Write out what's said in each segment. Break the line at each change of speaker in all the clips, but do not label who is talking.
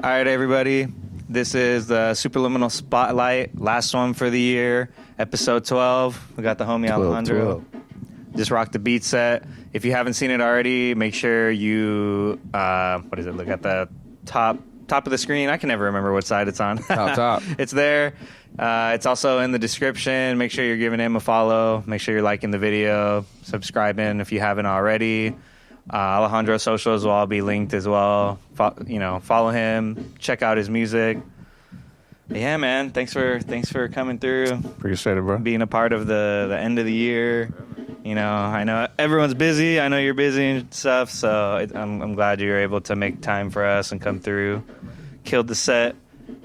All right, everybody. This is the Supraliminal Spotlight, last one for the year, episode 12. We got the homie Alejandro. Just rocked the beat set. If you haven't seen it already, make sure you, look at the top of the screen. I can never remember what side it's on.
Top.
It's there. It's also in the description. Make sure you're giving him a follow. Make sure you're liking the video, subscribing if you haven't already. Alejandro's socials will all be linked as well. Follow him. Check out his music. Yeah, man. Thanks for coming through.
Appreciate it, bro.
Being a part of the end of the year. I know everyone's busy. I know you're busy and stuff. So I'm glad you were able to make time for us and come through. Killed the set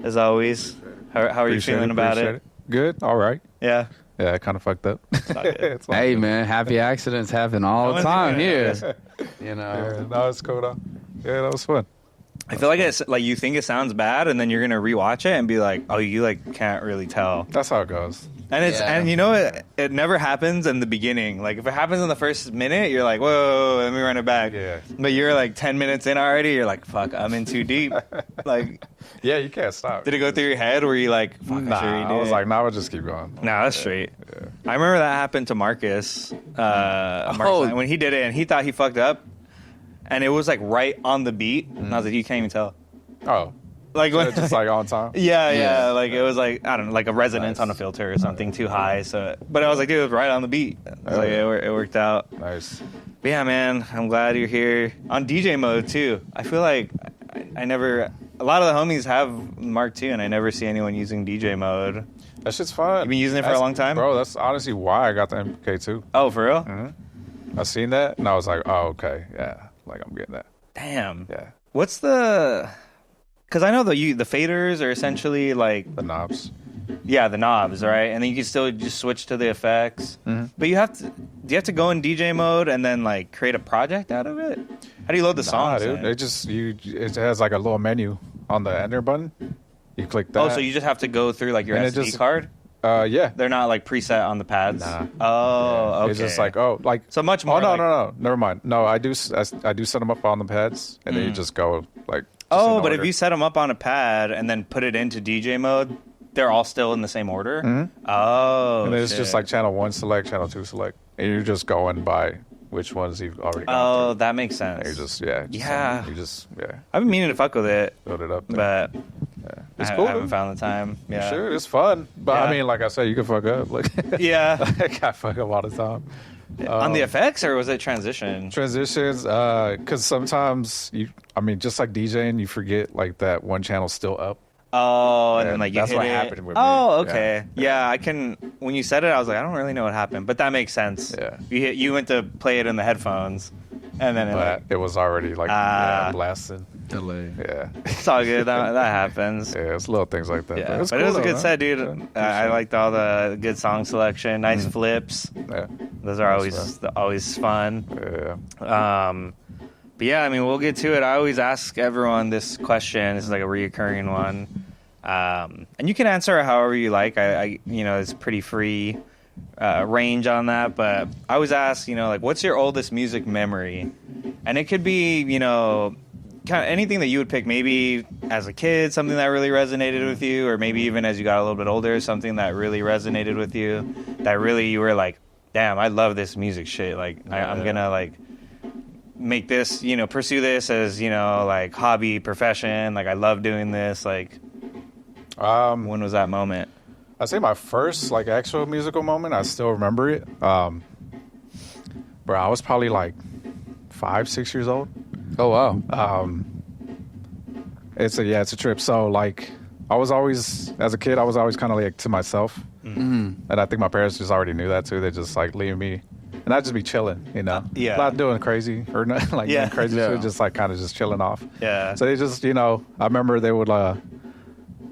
as always. How are you feeling about it?
Good. All right.
Yeah.
Yeah, I kind of fucked up.
Hey,
good.
Man, happy accidents happen all the time here.
Yeah, no, it's cool though. Yeah, that was fun.
I feel like it's like you think it sounds bad, and then you're gonna rewatch it and be like, "Oh, you can't really tell."
That's how it goes.
And it never happens in the beginning. Like if it happens in the first minute, you're like, "Whoa, let me run it back."
Yeah.
But you're like 10 minutes in already. You're like, "Fuck, I'm in too deep." Like,
yeah, you can't stop.
Did it go through your head? Were you like, "Fuck,
nah, I was like, "Nah, I'll just keep going."
Nah, that's straight.
Yeah.
I remember that happened to Marcus. When he did it, and he thought he fucked up, and it was like right on the beat. And I was like, "You can't even tell."
Oh.
Like
So
when,
it's just like on time.
Yeah. Like it was like I don't know, like a resonance on a filter or something too high. So, but I was like, dude, it was right on the beat. Like it worked out.
Nice.
But yeah, man, I'm glad you're here on DJ mode too. I feel like I never. A lot of the homies have Mark II, and I never see anyone using DJ mode.
That shit's fun.
You've been using it for a long time,
bro. That's honestly why I got the MK2.
Oh, for real?
Mm-hmm. I seen that and I was like, oh, okay, yeah, like I'm getting that.
Damn.
Yeah.
What's the? Because I know the faders are essentially like
the knobs.
Yeah, the knobs, right? And then you can still just switch to the effects. Mm-hmm. But do you have to go in DJ mode and then like create a project out of it? How do you load the songs?
Dude, it has like a little menu on the enter button. You click that.
Oh, so you just have to go through like your SD card?
Yeah.
They're not like preset on the pads.
Nah.
Oh, okay.
It's just like so
much more.
Oh no, never mind. No, I do set them up on the pads, and then you just go like.
Oh, but if you set them up on a pad and then put it into DJ mode, they're all still in the same order?
Mm-hmm.
Oh,
and then it's just like channel 1 select, channel 2 select. And you're just going by which ones you've already gone through.
That makes sense.
And you're just,
I've been meaning to fuck with it.
Build it up
But
there. It's cool.
I haven't found the time. Yeah.
Sure, it's fun. But I mean, like I said, you can fuck up. Like,
yeah.
I fuck up all the time.
On the effects, or was it transition?
Transitions, because sometimes just like DJing, you forget like that one channel's still up.
Oh, and then like you
that's
hit
what
it.
happened with me.
Oh, okay. Yeah, I can. When you said it, I was like, I don't really know what happened, but that makes sense.
Yeah.
You went to play it in the headphones, and then
it was already like blasted.
Delay.
Yeah.
It's all good. That happens.
Yeah, it's little things like that.
Yeah,
but
it was a good set, dude. I liked all the good song selection, nice flips.
Yeah.
Those are always fun.
Yeah.
But yeah, I mean, we'll get to it. I always ask everyone this question. This is like a reoccurring one. And you can answer it however you like. I it's pretty free range on that. But I always ask, like, what's your oldest music memory? And it could be, kind of anything that you would pick. Maybe as a kid, something that really resonated with you, or maybe even as you got a little bit older, something that really resonated with you. That really you were like, damn, I love this music shit. Like, I'm gonna like make this, pursue this as like hobby, profession. Like, I love doing this. Like, when was that moment?
I'd say my first like actual musical moment. I still remember it. Bro, I was probably like 5-6 years old.
Oh wow.
It's a trip. So like, I was always as a kid, I was always kind of like to myself, and I think my parents just already knew that too. They just like leave me. And I'd just be chilling, not doing crazy or not like doing crazy shit, just like kind of just chilling off.
Yeah.
So they just, I remember they would,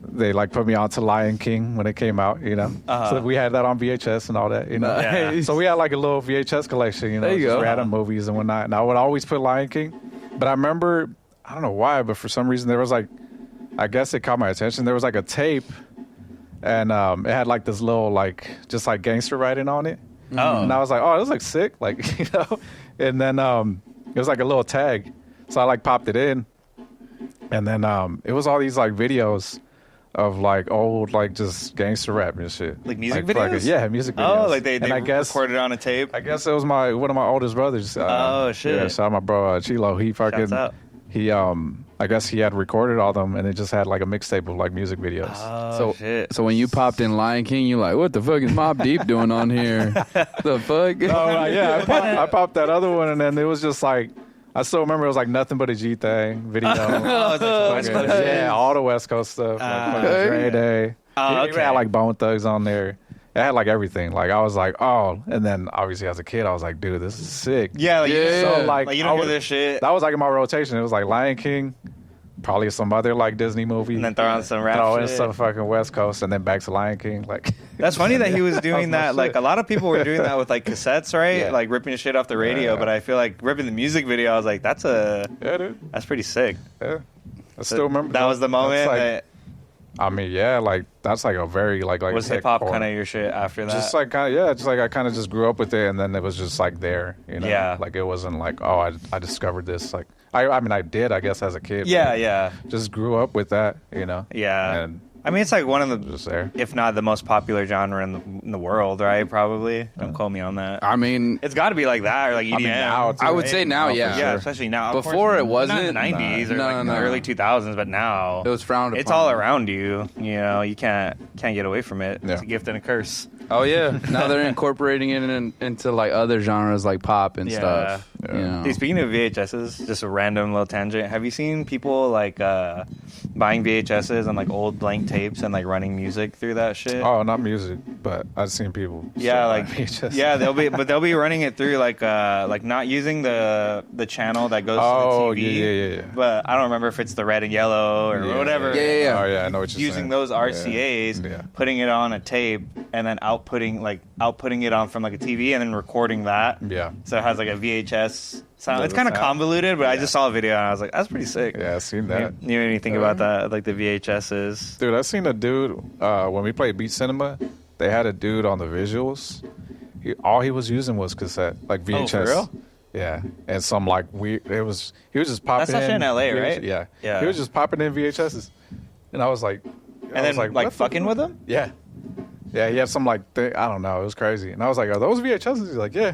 they like put me on to Lion King when it came out, So we had that on VHS and all that,
Nice.
So we had like a little VHS collection,
There you go.
random movies and whatnot. And I would always put Lion King. But I remember, I don't know why, but for some reason there was like, I guess it caught my attention. There was like a tape, and it had like this little like just like gangster writing on it.
Oh.
And I was like, oh, it was like sick, like And then it was like a little tag, so I like popped it in, And then it was all these like videos of like old like just gangster rap and shit.
Like music
fucking,
videos?
yeah, music videos.
Oh, like they
I guess,
recorded on a tape?
I guess it was one of my oldest brothers.
Oh, shit.
Yeah, shout out my bro Chilo. He fucking
Shouts out.
he I guess he had recorded all them and it just had like a mixtape of like music videos.
Oh, shit.
So when you popped in Lion King, you're like, what the fuck is Mobb Deep doing on here? The fuck?
Oh, yeah, I popped that other one and then it was just like I still remember it was like nothing but a G thing video.
Oh, it's like West Coast.
Yeah, all the West Coast stuff. Like Dre Day.
Oh,
It even had like Bone Thugs on there. It had like everything. Like I was like, oh, and then obviously as a kid, I was like, dude, this is sick.
Yeah, like,
Yeah.
So like,
you don't hear this shit.
That was like in my rotation. It was like Lion King, probably some other like Disney movie,
And then throw on some rap
throw in
shit.
some fucking West Coast, and then back to Lion King. Like
That's funny that he was doing
my
that.
shit.
Like a lot of people were doing that with like cassettes, right?
Yeah.
Like ripping the shit off the radio.
Yeah.
But I feel like ripping the music video, I was like, that's
dude.
pretty sick.
Yeah. I still remember
that was the moment.
That's like,
That
I mean, yeah, like that's like a very like
was
tech
hip hop
core.
kind of your shit after that.
Just like kind of just like I kind of just grew up with it, and then it was just like there, you know.
Yeah.
Like it wasn't like I discovered this. Like I mean I did I guess as a kid.
yeah,
but
yeah,
Just grew up with that, you know.
yeah.
And
I mean, it's like one of the,
just there.
if not the most popular genre in the world, right? Probably. Don't quote me on that.
I mean,
It's got to be like that or like EDM.
I mean, now it's
I would
right?
say now,
for
yeah.
Yeah,
sure.
especially now. Of
Before
course,
it wasn't.
not in the 90s or
No,
like in
no.
the early 2000s, but now
it was frowned
it's
upon.
all around you. You know, you can't get away from it.
Yeah.
It's a gift and a curse.
Oh yeah, now they're incorporating it into like other genres like pop and
Yeah.
stuff.
Yeah.
You know.
Dude, speaking of VHSs, just a random little tangent. Have you seen people like buying VHSs and like old blank tapes and like running music through that shit?
Oh, not music, but I've seen people.
Yeah, like
VHS.
yeah, they'll be running it through like not using the channel that goes
Oh,
to the TV.
yeah.
But I don't remember if it's the red and yellow or whatever.
Yeah.
Oh yeah, I know what you're
Using
saying.
those RCA's,
Yeah.
putting it on a tape, and then outputting it on from like a TV, and then recording that.
Yeah.
So it has like a VHS sound.
Yeah,
It's kind of
the sound.
convoluted, but I just saw a video and I was like, that's pretty sick.
Yeah, I've seen that.
You made me think about that, like the VHSs.
Dude, I seen a dude when we played Beat Cinema. They had a dude on the visuals. All he was using was cassette, like VHS.
Oh, for real?
Yeah, and some like weird. He was just popping.
That's that shit in LA,
VHS
right?
Yeah,
Yeah.
He was just popping in VHSs, and I was like,
And then like
what the
fucking
fuck?
with them?
Yeah, yeah. He had some like I don't know. It was crazy, and I was like, are those VHSs? He's like, yeah.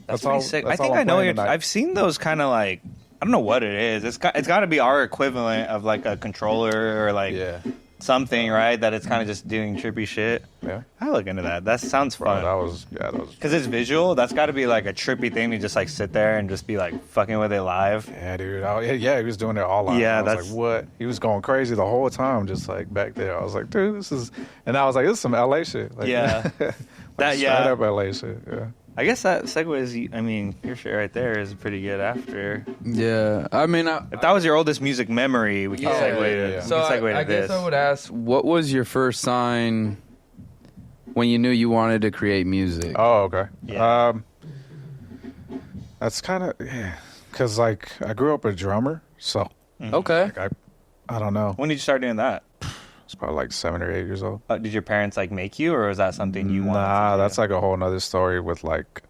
That's
all.
pretty sick.
That's
I think
all
I
I'm
know what
playing
you're.
tonight.
I've seen those kind of like, I don't know what it is. It's got to be our equivalent of like a controller or like
Yeah,
something, right? That it's kind of just doing trippy shit.
yeah.
I look into that. That sounds
Bro, that
fun.
was.
Because it's visual. That's got to be like a trippy thing to just like sit there and just be like fucking with it live.
Yeah, dude. Yeah, he was doing it all live.
Yeah,
I was
that's-
like, what? He was going crazy the whole time, just like back there. I was like, dude, this is, and I was like, this is some LA shit. Like,
Yeah.
like,
That-
straight
yeah.
up LA shit. Yeah.
I guess that segues. I mean, your shit right there is pretty good. After
Yeah, I mean,
if that was your oldest music memory, we can
Yeah,
segue.
yeah, yeah.
We
so
can segue
I
to
guess
this.
I would ask, what was your first sign when you knew you wanted to create music?
Oh, okay.
Yeah.
That's kind of because like I grew up a drummer, so
Okay.
like, I don't know.
When did you start doing that?
It's probably like 7 or 8 years old.
Did your parents like make you, or was that something you wanted?
Nah,
to do?
that's like a whole nother story with like,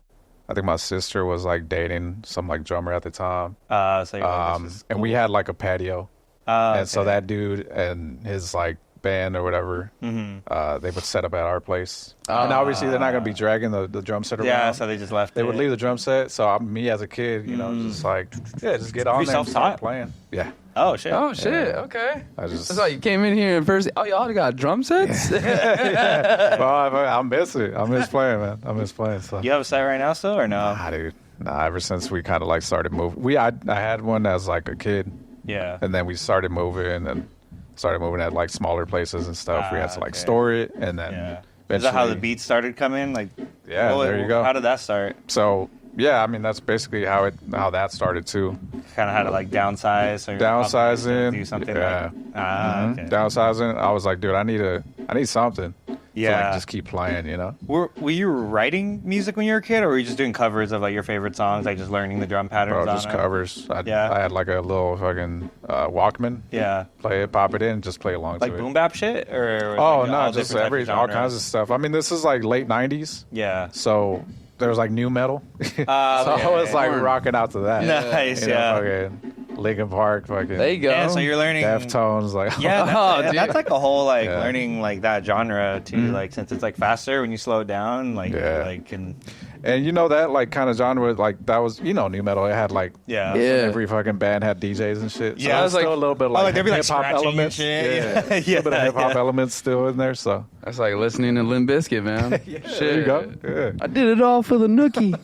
I think my sister was like dating some like drummer at the time.
So you're like, this is
And we had like a patio.
cool.
And so
Okay.
that dude and his like band or whatever, they would set up at our place. And obviously they're not gonna be dragging the drum set around.
Yeah, so they just left.
They
it.
would leave the drum set. So me as a kid, you know, just like just get on
You
there and
self-taught?
start playing. Yeah,
Oh shit.
Oh shit. Okay.
I just.
That's why you came in here and first. Oh, y'all got drum sets?
Well, I miss it. I miss playing, man. I miss playing. So.
You have a set right now, still, or no?
Nah, dude. Nah, ever since we kind of like started moving, I had one as like a kid,
Yeah.
and then we started moving and started moving at like smaller places and stuff. We had to like
okay.
store it, and then
Yeah. Is that how the
eventually-
beats started coming? Like,
Yeah, there you go.
How did that start?
So yeah, I mean that's basically how that started too.
Kind of had to like downsize or
Downsizing,
do something.
yeah.
Like, okay.
Downsizing, I was like, dude, I need something.
Yeah.
To, like, just keep playing, you know.
Were you writing music when you were a kid, or were you just doing covers of like your favorite songs, like just learning the drum patterns?
Bro, just
on it?
covers.
Yeah.
I had like a little fucking Walkman.
Yeah.
Play it, pop it in, just play along
Like
to it.
boom bap shit, or
Oh
like,
no,
all
just
different types of
all
genres?
kinds of stuff. I mean, this is like late '90s,
Yeah.
so there was like new metal. So
okay.
I was like
Corn.
rocking out to that.
Nice.
You know,
Yeah.
fucking Linkin Park, fucking
There you go.
Yeah, so you're learning.
Deftones, like
Yeah,
Oh, dude.
that's like a whole like
Yeah.
learning like that genre too. Like since it's like faster when you slow it down, like
Yeah.
like can
and you know that like kind of genre, like that was new metal. It had like
yeah.
Yeah.
every fucking band had DJs and shit. So
Yeah,
it was
like-
still a little bit
Oh,
like,
like there'd be like
hip hop
scratching
elements.
and shit.
Yeah,
Yeah,
a little bit of hip hop
yeah.
elements still in there. So
That's like listening to Limp Bizkit, man. Shit.
there you go. Yeah.
I did it all for the nookie.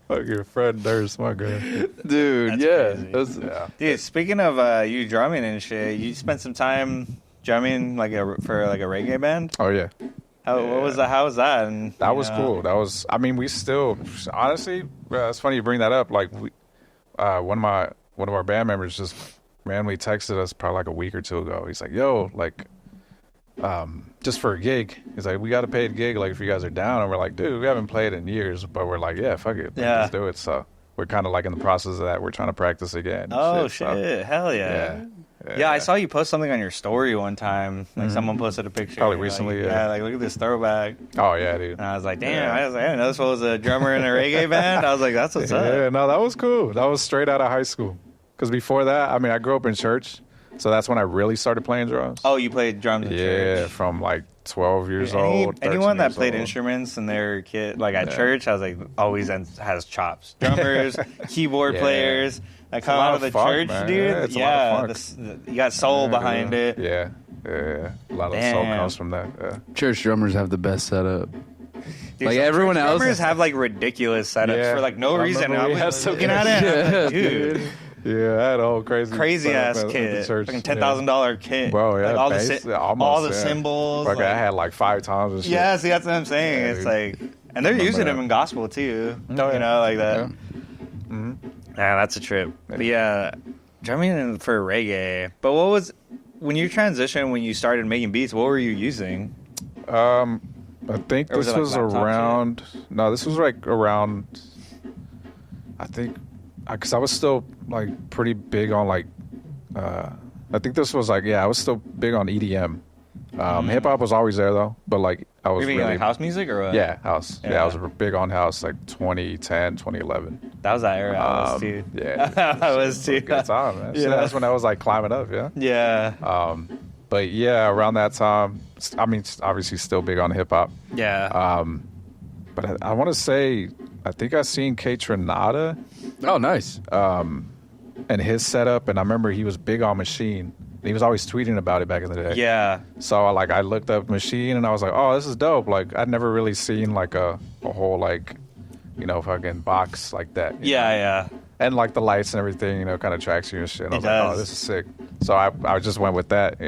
Fuck your friend Durst, my girl.
Dude,
That's
yeah.
crazy.
That's-
Yeah.
Dude, speaking of you drumming and shit, you spent some time drumming like for like a reggae band.
Oh yeah.
What was that? How was that? And
That
you
was
know,
cool. That was. I mean, we still honestly. It's funny you bring that up. Like, we, one of our band members just randomly texted us probably like a week or two ago. He's like, "Yo, like, just for a gig." He's like, "We got a paid gig. Like, if you guys are down." And we're like, "Dude, we haven't played in years, but we're like, yeah, fuck it, like,
Yeah.
let's do it." So we're kind of like in the process of that. We're trying to practice again. and
Oh
so,
shit! Hell yeah. Yeah, I saw you post something on your story one time. Like someone posted a picture.
Probably
like,
recently,
Yeah,
yeah.
like look at this throwback.
Oh yeah, dude.
And I was like, damn.
Yeah.
I didn't know this was a drummer in a reggae band. I was like, that's what's
Yeah,
up.
no, that was cool. That was straight out of high school. Because before that, I mean, I grew up in church, so that's when I really started playing drums.
Oh, you played drums in
yeah,
church.
from like 12 years old. 13
Anyone that
years
played
old.
instruments in their kid, like at
Yeah.
church, I was like, always has chops. Drummers, keyboard
Yeah.
players that come
a lot
out
of
of the
funk,
church,
man.
dude.
Yeah, it's a lot of
you got soul
Yeah,
behind
yeah.
it.
Yeah, yeah. A lot of soul
Damn.
comes from that. Yeah.
Church drummers have the best setup.
Dude,
Like
some
everyone
church
else-
drummers have like ridiculous setups
Yeah.
for like no
I
reason.
remember
I
we
was
had
like,
some-
looking at it, and I was like,
Yeah,
dude.
Yeah, I had a whole
Crazy
setup
ass
at the
kit,
church.
fucking $10,000 kit,
Bro, yeah,
like all
bass,
the
almost,
all the
yeah.
symbols.
Fuck,
like-
I had like 5 times and shit.
yeah, see, that's what I'm saying.
Yeah,
It's
dude.
like, and they're
Remember
using
that.
them in gospel too.
Oh, yeah.
You know, like that.
Yeah.
Yeah, that's a trip. But yeah, drumming for reggae. But what was when you transitioned when you started making beats? What were you using?
I think
Or was
this
it, like,
was
laptop
around. No, this was like around. I think, because I was still like pretty big on like. I think this was like I was still big on EDM. Hip hop was always there though, but like I was
Were you
really
like house music or what?
yeah house. Yeah.
Yeah.
I was big on house like 2010, 2011.
That was that era. I was too.
Yeah,
I was too.
good time, man.
Yeah.
So that's when I was like climbing up. Yeah.
Yeah.
But yeah, around that time, I mean, obviously still big on hip hop.
Yeah.
But I want to say, I think I seen K Tronada
Oh, nice.
and his setup, and I remember he was big on Machine. He was always tweeting about it back in the day.
yeah.
So I looked up Machine, and I was like, oh, this is dope. Like I'd never really seen like a whole like, fucking box like that. you know?
Yeah. Yeah.
And like the lights and everything, kind of tracks you and shit. And I was like, oh,
does.
this is sick. So I just went with that.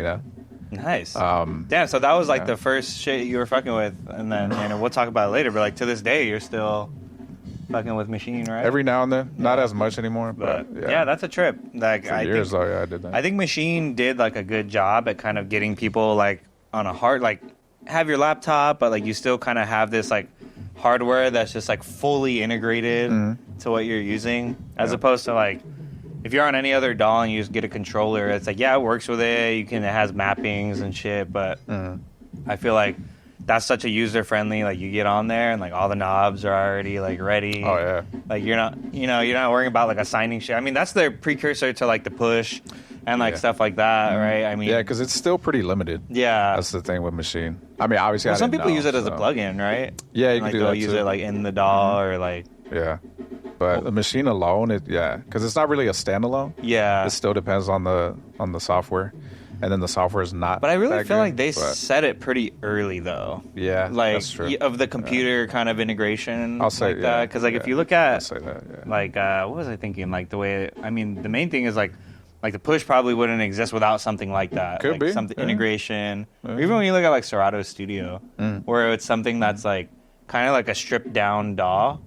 Nice.
Um,
Damn. So that was like
yeah.
the first shit you were fucking with, and then we'll talk about it later. But like to this day, you're still fucking with Machine, right?
Every now and then, not as much anymore,
But
but
yeah, that's a trip. Like
for
I
years
think,
though, yeah, I did that.
I think Machine did like a good job at kind of getting people like on a hard like have your laptop, but like you still kind of have this like hardware that's just like fully integrated to what you're using, as
Yeah.
opposed to like if you're on any other DAW and you just get a controller, it's like it works with it. You can it has mappings and shit, but I feel like that's such a user friendly. Like you get on there and like all the knobs are already like ready.
Oh yeah.
Like you're not worrying about like assigning shit. I mean, that's their precursor to like the push and like
Yeah.
stuff like that, right? I mean,
Yeah, because it's still pretty limited.
yeah.
That's the thing with Machine. I mean, obviously,
Well,
I
some
didn't
people
know,
use it as a
so-
plugin, right?
Yeah, you
And,
can
like
do
they'll
that
use
too.
it like in the DAW or like
Yeah, but the Machine alone, because it's not really a standalone.
yeah.
It still depends on the software, and then the software is not.
But I really
that
feel
good,
like they
but
set it pretty early though.
yeah,
Like
that's true.
of the computer kind of integration.
I'll say
like
yeah,
that because like if
yeah.
you look
I'll
at
say that. Yeah.
like what was I thinking? Like the way I mean the main thing is like the push probably wouldn't exist without something like that.
Could
like
be,
something
yeah.
integration. Or even when you look at like Serato Studio, where it's something that's like kind of like a stripped down DAW,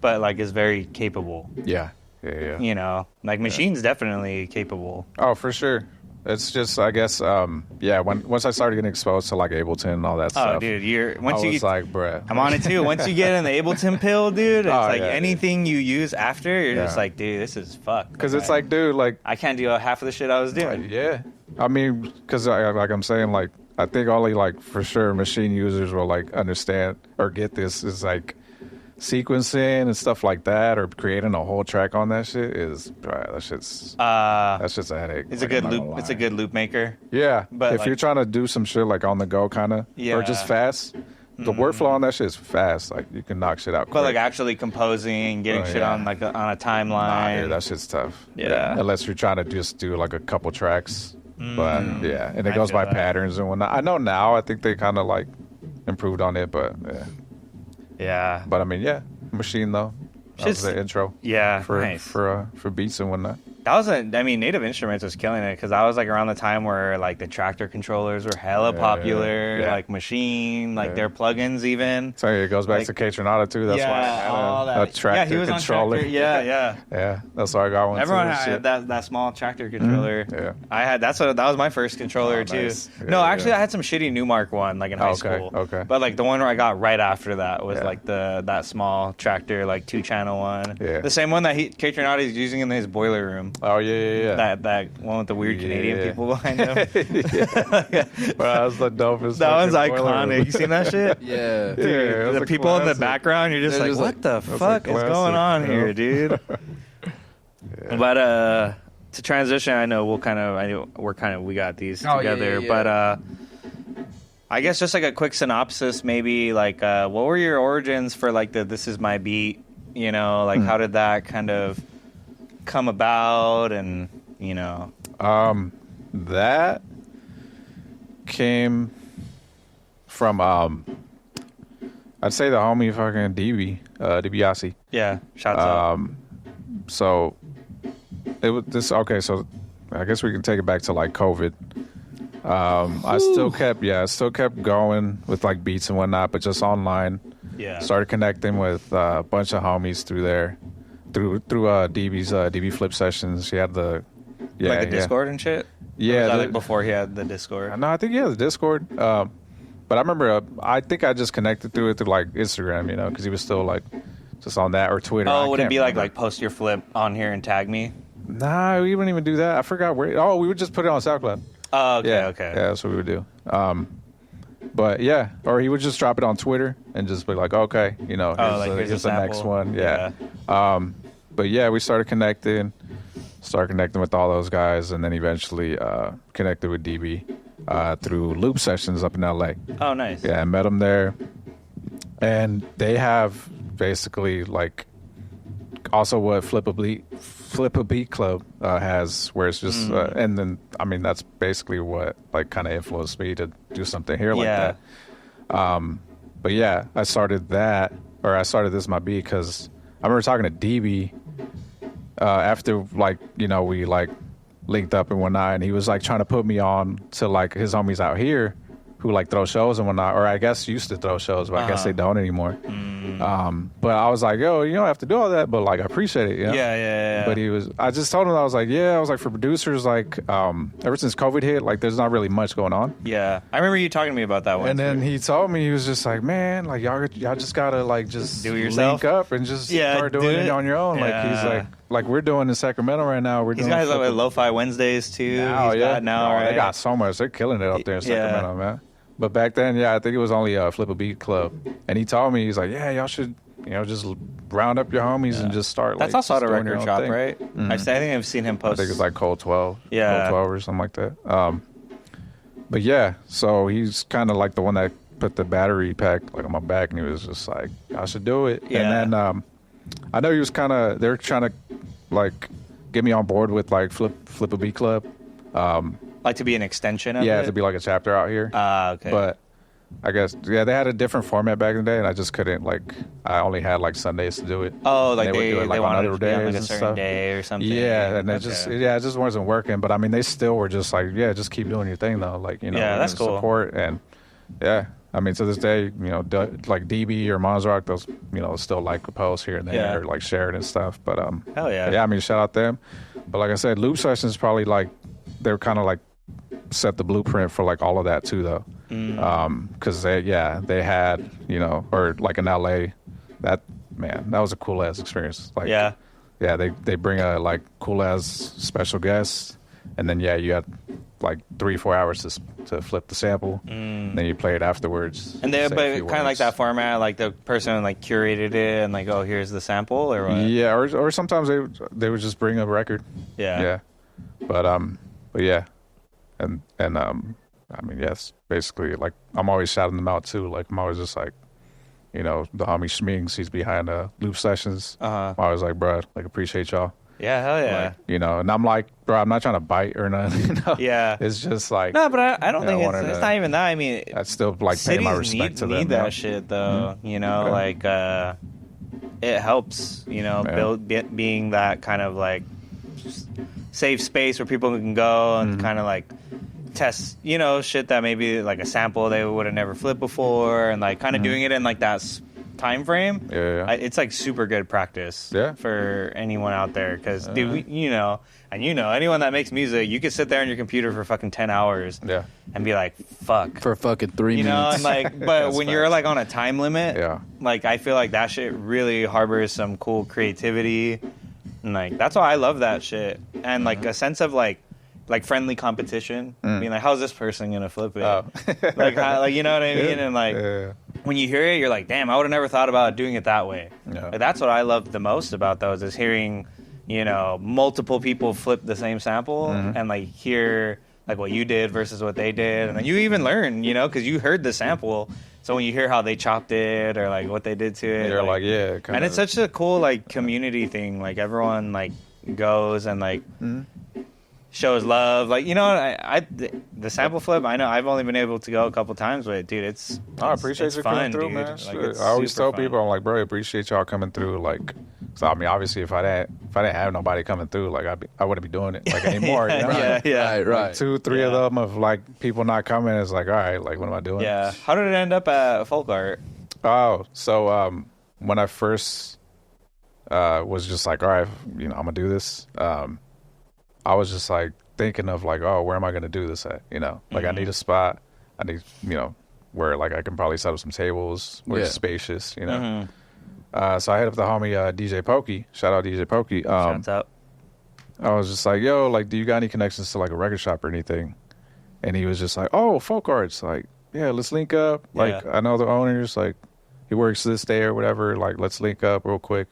but like is very capable.
yeah, yeah.
You know, like Machine's definitely capable.
Oh, for sure. It's just, I guess, once I started getting exposed to like Ableton and all that
Oh,
stuff,
dude,
I
once you
was
get,
like, bruh.
I'm on it too. Once you get in the Ableton pill, dude, it's
Oh,
like
yeah,
anything you use after, you're just
Yeah.
like, dude, this is fucked.
Because it's like, dude, like,
I can't do half of the shit I was doing.
yeah. I mean, because like I'm saying, like, I think only like for sure Machine users will like understand or get this is like sequencing and stuff like that, or creating a whole track on that shit is that shit's a headache.
It's a good loop. It's a good loop maker.
Yeah,
but
if
like,
you're trying to do some shit like on the go, kind of, or just fast, the workflow on that shit is fast. Like you can knock shit out.
But like actually composing, getting shit on like on a timeline,
that shit's tough.
Yeah,
unless you're trying to just do like a couple tracks. But yeah, and it goes by patterns and whatnot. I know now. I think they kind of like improved on it, but
yeah.
But I mean, machine though. That was the intro.
Yeah,
for beats and whatnot.
That was Native Instruments was killing it because that was like around the time where like the tractor controllers were hella popular, like Machine, like their plugins even.
So it goes back to Kaytronada too. That's why I had a tractor
he was
controller.
On tractor.
Yeah. That's why I got one.
Everyone had that small tractor controller.
Yeah,
I had that was my first controller too.
Nice.
No, actually, I had some shitty Newmark one like in high school.
Okay.
But like the one where I got right after that was like that small tractor, like 2-channel one. Yeah. The same one that Kaytronada is using in his boiler room.
Oh yeah.
That one with the weird Canadian people behind him.
Bro, that was the dopest.
That one's iconic. You seen that shit?
Yeah.
Dude, the people in the background, you're just like, what the fuck is going on here, dude? But to transition, I know we got these together, but I guess just like a quick synopsis, maybe like what were your origins for like the This Is My Beat? You know, like how did that kind of come about, and you know,
that came from I'd say the homie fucking DiBiase.
Yeah, shouts out.
So it was this. Okay, so I guess we can take it back to like COVID. I still kept going with like beats and whatnot, but just online.
Yeah.
Started connecting with a bunch of homies through there, through DB's DB Flip sessions. She had the
like the Discord and shit.
Yeah,
or was that like before he had the Discord.
No, I think he had the Discord. But I remember, I think I just connected through like Instagram, you know, because he was still like just on that, or Twitter.
Oh, would it be like post your flip on here and tag me?
Nah, we wouldn't even do that. I forgot where. Oh, we would just put it on SoundCloud.
Oh, okay,
yeah,
okay.
Yeah, that's what we would do. But yeah, or he would just drop it on Twitter and just be like, okay, you know, here's the next one. Yeah. But yeah, we started connecting with all those guys, and then eventually connected with DB through loop sessions up in LA.
Oh, nice.
Yeah, I met him there. And they have basically like also what Flip a Beat Club has, where it's just and then I mean that's basically what like kind of influenced me to do something here like that. But yeah, I started This My Beat because I remember talking to DB after like, you know, we like linked up and whatnot, and he was like trying to put me on to like his homies out here who like throw shows and whatnot, or I guess used to throw shows, but I guess they don't anymore. But I was like, yo, you don't have to do all that, but like I appreciate it. You know?
Yeah.
But I just told him, I was like, for producers, like ever since COVID hit, like there's not really much going on.
Yeah, I remember you talking to me about that one.
And then he told me, he was just like, man, like y'all just gotta like just
do it yourself,
link up and just start doing it on your own.
Yeah.
Like he's like we're doing in Sacramento right now.
These guys like Lo-Fi Wednesdays too.
Right? They got so much. They're killing it up there in Sacramento, man. But back then, I think it was only Flip a Beat Club. And he told me, he's like, yeah, y'all should, you know, just round up your homies and just start.
That's
like,
also at a record shop,
thing.
right? I think I've seen him post.
I think it's like Cold 12.
Yeah.
Cold 12 or something like that. But yeah, so he's kind of like the one that put the battery pack like on my back, and he was just like, I should do it.
Yeah.
And then I know he was they're trying to like get me on board with like Flip a Beat Club.
Like to be an extension of it?
Yeah, to be like a chapter out here.
Okay.
But I guess, they had a different format back in the day, and I just couldn't, like, I only had, like, Sundays to do it.
Oh, like
they would do it, like, on
wanted
other
to be on, like, a
days and
certain
stuff.
day or something.
Yeah, and it just wasn't working. But, I mean, they still were just like, just keep doing your thing, though. Like, you know,
that's cool.
Support, and, I mean, to this day, you know, like, DB or Monzrock, those, you know, still like a post here and there, or, like, share it and stuff. But,
hell yeah.
Yeah, I mean, shout out them. But, like I said, Loop Sessions probably, like, they're kind of, like, set the blueprint for like all of that too, though, because they had, you know, or like in LA, that was a cool ass experience. Like they bring a like cool ass special guest, and then you had like 3-4 hours to to flip the sample. Then you play it afterwards.
And but kind of like that format, like the person like curated it and like, oh, here's the sample or what?
Yeah, or sometimes they would just bring a record.
Yeah.
But yeah, and I mean, yes, basically, like, I'm always shouting them out, too. Like, I'm always just like, you know, the homie Schminks, he's behind Loop Sessions. I'm always like, bro, like, appreciate y'all.
Yeah, hell yeah.
Like, you know, and I'm like, bro, I'm not trying to bite or nothing, you know?
Yeah.
It's just like...
No, but I don't think it's not even that. I mean...
I still, like, pay my respect to them.
Need that shit, though. You know, like, it helps, you know, being that kind of, like, safe space where people can go and kind of, like... test, you know, shit that maybe like a sample they would have never flipped before, and like kind of doing it in like that time frame. It's like super good practice for anyone out there, because dude, you know, anyone that makes music, you could sit there on your computer for fucking 10 hours and be like, fuck,
for fucking 3 minutes,
you know, and like, but when you're like on a time limit, like I feel like that shit really harbors some cool creativity, and like that's why I love that shit, and like a sense of like friendly competition. I mean, like, how's this person gonna flip it? Like, you know what I mean? And like, when you hear it, you're like, damn, I would have never thought about doing it that way. Like, that's what I love the most about those, is hearing, you know, multiple people flip the same sample and like hear like what you did versus what they did, and then you even learn, you know, because you heard the sample. So when you hear how they chopped it or like what they did to it,
you're like yeah,
and it's such a cool like community thing. Like everyone like goes and like. Shows love, like, you know, the sample flip. I know I've only been able to go a couple times, but dude,
I appreciate you coming through, dude. Man. Like, I always tell people, I'm like, bro, I appreciate y'all coming through. Like, so I mean, obviously, if I didn't have nobody coming through, like, I wouldn't be doing it like anymore. You know?
Right.
Like 2, 3 of them of like people not coming is like, all right, like, what am I doing?
Yeah. How did it end up at Folk Art?
Oh, so when I first was just like, all right, you know, I'm gonna do this. I was just like thinking of like, oh, where am I going to do this at? You know, like I need a spot. I need, you know, where like I can probably set up some tables where it's spacious, you know. So I hit up the homie DJ Pokey. Shout out DJ Pokey.
Shouts out.
I was just like, yo, like, do you got any connections to like a record shop or anything? And he was just like, oh, Folk Arts. Like, yeah, let's link up. Like, I know the owners. Like, he works this day or whatever. Like, let's link up real quick.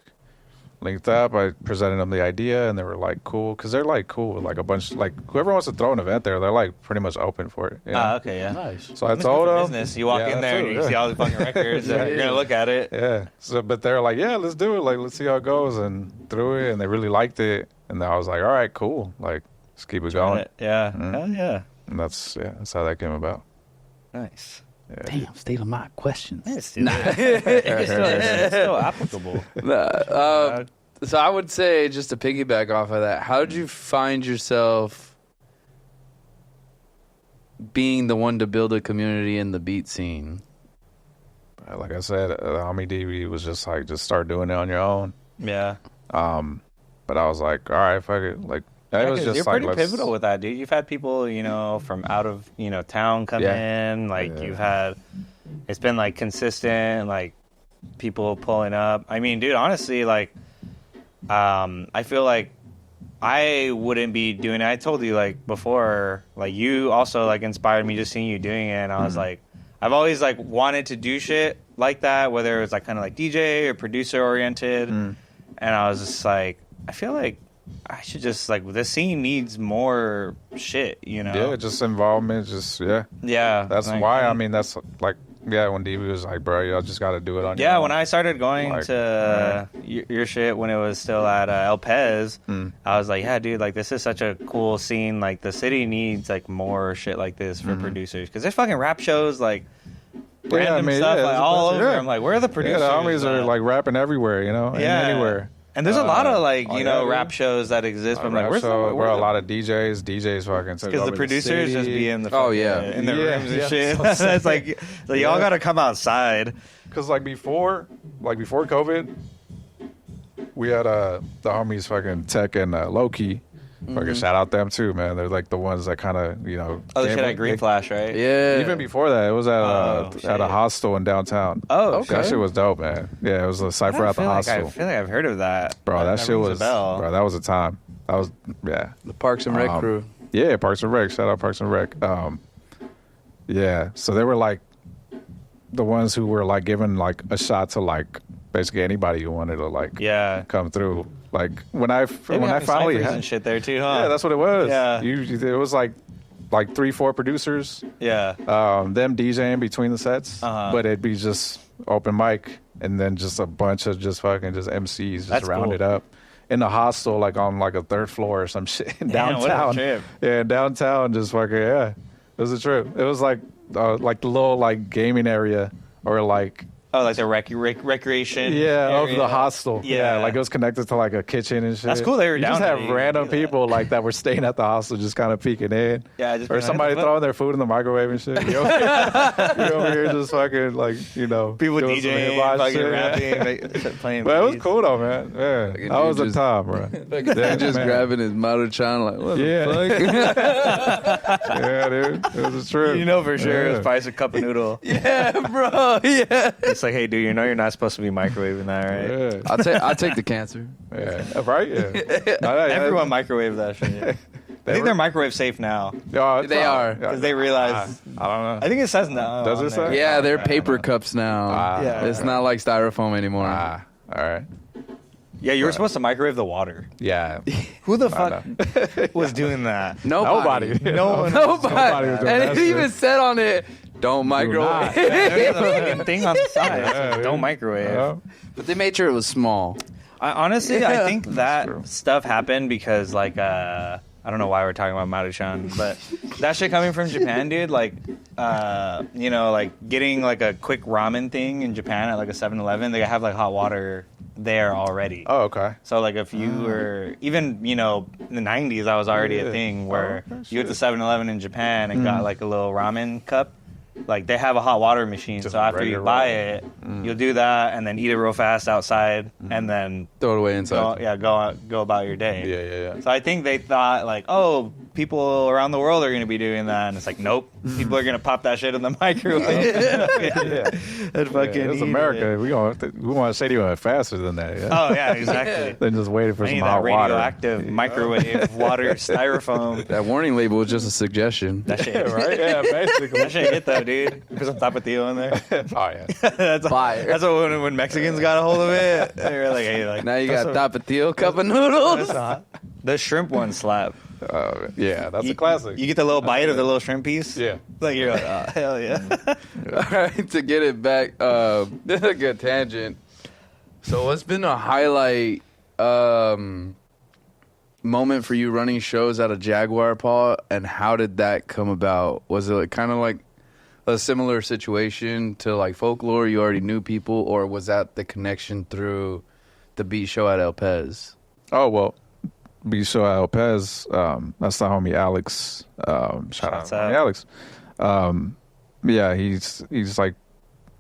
Linked up, I presented them the idea, and they were like, cool, because they're like cool with like a bunch, like whoever wants to throw an event there, they're like pretty much open for it. You know?
Okay, yeah.
Nice.
So I told them,
business. You walk in there and you see all the fucking records, and you're going to look at it.
Yeah. So, but they're like, yeah, let's do it. Like, let's see how it goes. And threw it, and they really liked it. And then I was like, all right, cool. Like, let's keep it going.
Yeah. Hell yeah.
And that's how that came about.
Nice.
Yeah.
Damn, state of mind questions.
It's still applicable.
So I would say, just to piggyback off of that, how did you find yourself being the one to build a community in the beat scene?
Like I said, homie D was just like, just start doing it on your own.
Yeah.
But I was like, all right, fuck it. Like, it was just
you're
like,
pretty pivotal with that, dude. You've had people, you know, from out of, you know, town come in. Like, you've had, it's been like consistent, like people pulling up. I mean, dude, honestly, like, I feel like I wouldn't be doing it. I told you like before, like you also like inspired me just seeing you doing it, and I was like, I've always like wanted to do shit like that, whether it was like kind of like DJ or producer oriented, and I was just like, I feel like I should just like, the scene needs more shit, you know?
Yeah, just involvement, just
yeah.
That's like, why I mean that's like. Yeah, when DB was like, bro, y'all just got to do it on your own.
When I started going to your shit when it was still at El Pez, I was like, yeah, dude, like, this is such a cool scene. Like, the city needs, like, more shit like this for producers. Because there's fucking rap shows, like, random stuff like, all over. I'm like, where are the producers?
Yeah, the homies are, like, rapping everywhere, you know? Anywhere.
And there's a lot of, like, you know, rap shows that exist. But I'm like, where's
a lot of DJs fucking.
Because the producers just be in the in the rooms and shit.
So
it's like y'all got to come outside.
Because like before COVID, we had the homies fucking Tech and Low-Key. Fucking shout out them too, man. They're like the ones that kind of, you know.
Oh, the shit at Green Flash, right?
Yeah.
Even before that, it was at a hostel in downtown.
Oh, okay.
That shit was dope, man. Yeah, it was a cypher at the hostel.
I feel like I've heard of that.
Bro, that shit was, bro, that was a time. That was,
The Parks and Rec crew.
Yeah, Parks and Rec. Shout out Parks and Rec. Yeah, so they were like the ones who were like giving like a shot to like basically anybody who wanted to like come through. Like when I finally
had and shit there too, huh?
Yeah, that's what it was.
Yeah,
it was like 3-4 producers.
Yeah,
them DJing between the sets, but it'd be just open mic and then just a bunch of just fucking just MCs just rounded up in the hostel, like on like a 3rd floor or some shit in downtown.
What a trip.
Yeah, downtown, just fucking it was a trip. It was like the little like gaming area or like.
Oh, like the recreation
area.
Of
the hostel.
Yeah,
like it was connected to like a kitchen and shit.
That's cool. They were down.
Just have random people like that were staying at the hostel, just kind of peeking in.
Yeah,
or somebody throwing their food in the microwave and shit. You're over here just fucking like
people DJing, fucking rapping, playing.
But it was cool though, man. Yeah, that was the time, bro.
They're just grabbing his Maruchan like, what the fuck?
Yeah, dude, it was a trip.
You know for sure it was probably a cup of noodle.
Yeah, bro. Yeah.
It's like, hey, dude, you know you're not supposed to be microwaving that, right?
Yeah.
I'll take the cancer.
Yeah, right. Yeah,
everyone microwave that shit. Yeah. I think they're microwave safe now.
They are
because they realize.
I don't know.
I think it says no.
Does it say?
Yeah, they're paper cups now. It's not like styrofoam anymore.
All right.
Yeah, you were supposed to microwave the water.
Yeah.
Who the fuck was doing that?
Nobody.
No one.
Nobody.
Was doing
And
that
it even said on it, don't microwave.
There's a fucking thing on the side. That says, don't microwave.
But they made sure it was small.
Honestly, I think that stuff happened because, like, I don't know why we're talking about Maruchan, but that shit coming from Japan, dude, like, like getting like a quick ramen thing in Japan at like a 7-Eleven, they have like hot water there already.
Oh, okay.
So like if you were even in the 90s, that was already a thing where you went to 7-Eleven in Japan and got like a little ramen cup. Like they have a hot water machine,
Just
so after you buy it, you'll do that and then eat it real fast outside, and then
throw it away inside.
Go about your day.
Yeah.
So I think they thought like, oh, people around the world are going to be doing that, and it's like, nope, people are going to pop that shit in the microwave. And fucking
it's America. We want to say to it faster than that. Yeah?
Oh yeah, exactly.
Than just waiting for
I need
some
that
hot water.
radioactive microwave water styrofoam.
That warning label was just a suggestion.
That shit,
Right? Yeah, basically.
that shit hit though, dude. Put some tapatio in there.
Oh yeah.
That's what when Mexicans got a hold of it, they were like, hey, like
Now you got tapatio cup of noodles.
the shrimp one slap.
Yeah, that's a classic.
You get the little bite of the little shrimp piece.
Yeah.
Like you're like, oh hell yeah.
All right, to get it back, this is a good tangent. So what's been a highlight moment for you running shows at a Jaguar, Paul, and how did that come about? Was it kind of like a similar situation to like Folklore? You already knew people, or was that the connection through the beat show at El Pez?
Oh, well, beat show at El Pez, that's the homie Alex. Shout out to homie Alex. Yeah, he's like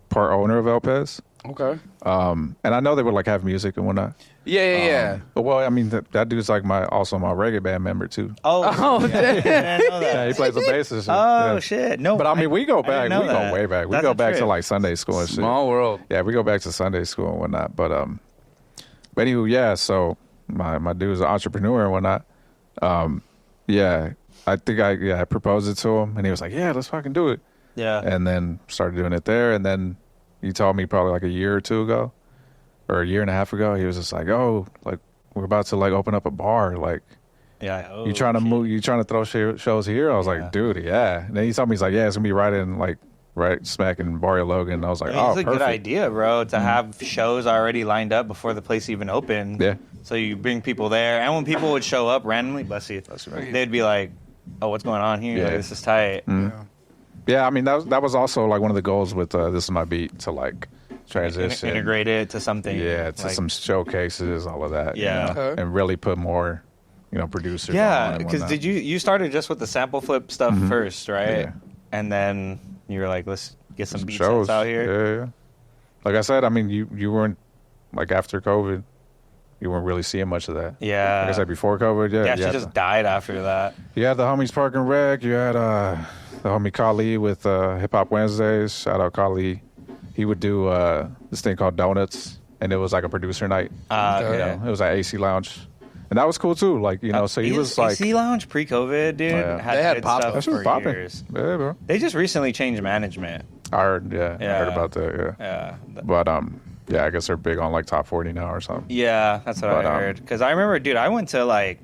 part owner of El Pez.
Okay.
And I know they would like have music and whatnot.
Yeah.
But well, I mean that dude's like also my reggae band member too.
Oh,
damn.
I know that.
Yeah, he plays the bass and shit.
Oh
Yeah.
shit! No,
But I mean, we go back. We go way back. We
That's
go
a
back to
trip.
like Sunday school and shit.
Small world.
Yeah, we go back to Sunday school and whatnot. But anywho, yeah. So my dude's an entrepreneur and whatnot. Yeah, I think I proposed it to him and he was like, yeah, let's fucking do it.
Yeah.
And then started doing it there. And then he told me probably like a year or two ago, or a year and a half ago, he was just like, oh, like we're about to like open up a bar. Like,
Yeah.
you trying to move? You trying to throw shows here? I was like, dude, yeah. And then he told me, he's like, yeah, it's gonna be right smack in Barrio Logan. And I was like,
I mean,
oh,
it's a
perfect.
good idea, bro, to have shows already lined up before the place even opened.
Yeah.
So you bring people there, and when people would show up randomly, bless you, they'd be like, "Oh, what's going on here?
Yeah.
Like, this is tight."
Yeah, I mean that was also like one of the goals with This Is My Beat to like transition,
Integrate it to something.
yeah, to
like,
some showcases, all of that.
Yeah.
you know,
Okay.
and really put more, producers.
Yeah,
on and
because
whatnot.
you started just with the sample flip stuff first, right?
Yeah.
And then you were like, "Let's get some beat
shows
sets out here."
Yeah. Like I said, I mean you weren't like after COVID, you weren't really seeing much of that.
Yeah.
Like I said before COVID,
Yeah,
you
she
had
just died after that.
You had the homies Park and Rec. You had the homie Kali with Hip Hop Wednesdays. Shout out Kali. He would do this thing called Donuts, and it was like a producer night.
Okay.
You know, it was at AC Lounge, And that was cool too. Like, you know, so he was like,
AC Lounge pre-COVID, dude.
Oh, yeah.
They had
good
pop-ups.
stuff
that shit was
for
popping.
years.
Yeah, bro.
They just recently changed management.
I heard, I heard about that.
Yeah.
But yeah, I guess they're big on like top 40 now or something.
Yeah, that's what
But,
I heard. Because I remember, dude, I went to like,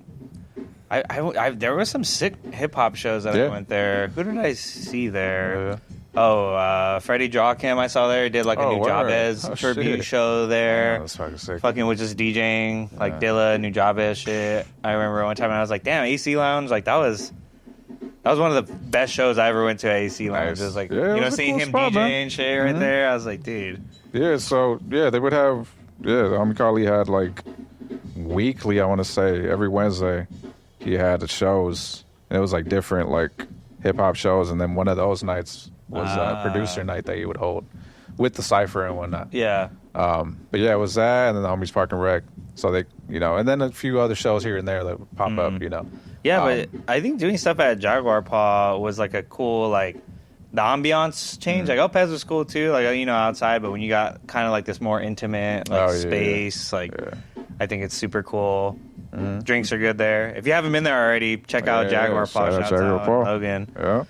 there was some sick hip hop shows that I went there. Who did I see there?
Yeah.
Oh, Freddie Jawcam I saw there. He did like a
Oh,
new
word.
Jabez
Oh,
tribute
shit.
show there.
Yeah, that's fucking sick.
Fucking was just DJing like Dilla, new Jabez shit. I remember one time I was like, damn, AC Lounge, like that was one of the best shows I ever went to at AC Lounge.
Nice.
It was like,
Yeah, it
you know,
was a
seeing
cool
him
spot,
DJing
man.
shit right there. I was like, dude.
Yeah, so yeah, they would have the homie Carly had like weekly, I want to say, every Wednesday he had the shows, and it was like different like hip hop shows, and then one of those nights was producer night that he would hold with the cipher and whatnot.
Yeah.
But yeah, it was that, and then the homies Park and Rec. So they, you know, and then a few other shows here and there that would pop up, you know.
Yeah, but I think doing stuff at Jaguar Paw was like a cool, like, the ambiance change. Like, El Pez was cool too, like, you know, outside, but when you got kind of like this more intimate, like, space, like, I think it's super cool. Drinks are good there. If you haven't been there already, check out Jaguar Paw. Shout out to Logan.
Yeah.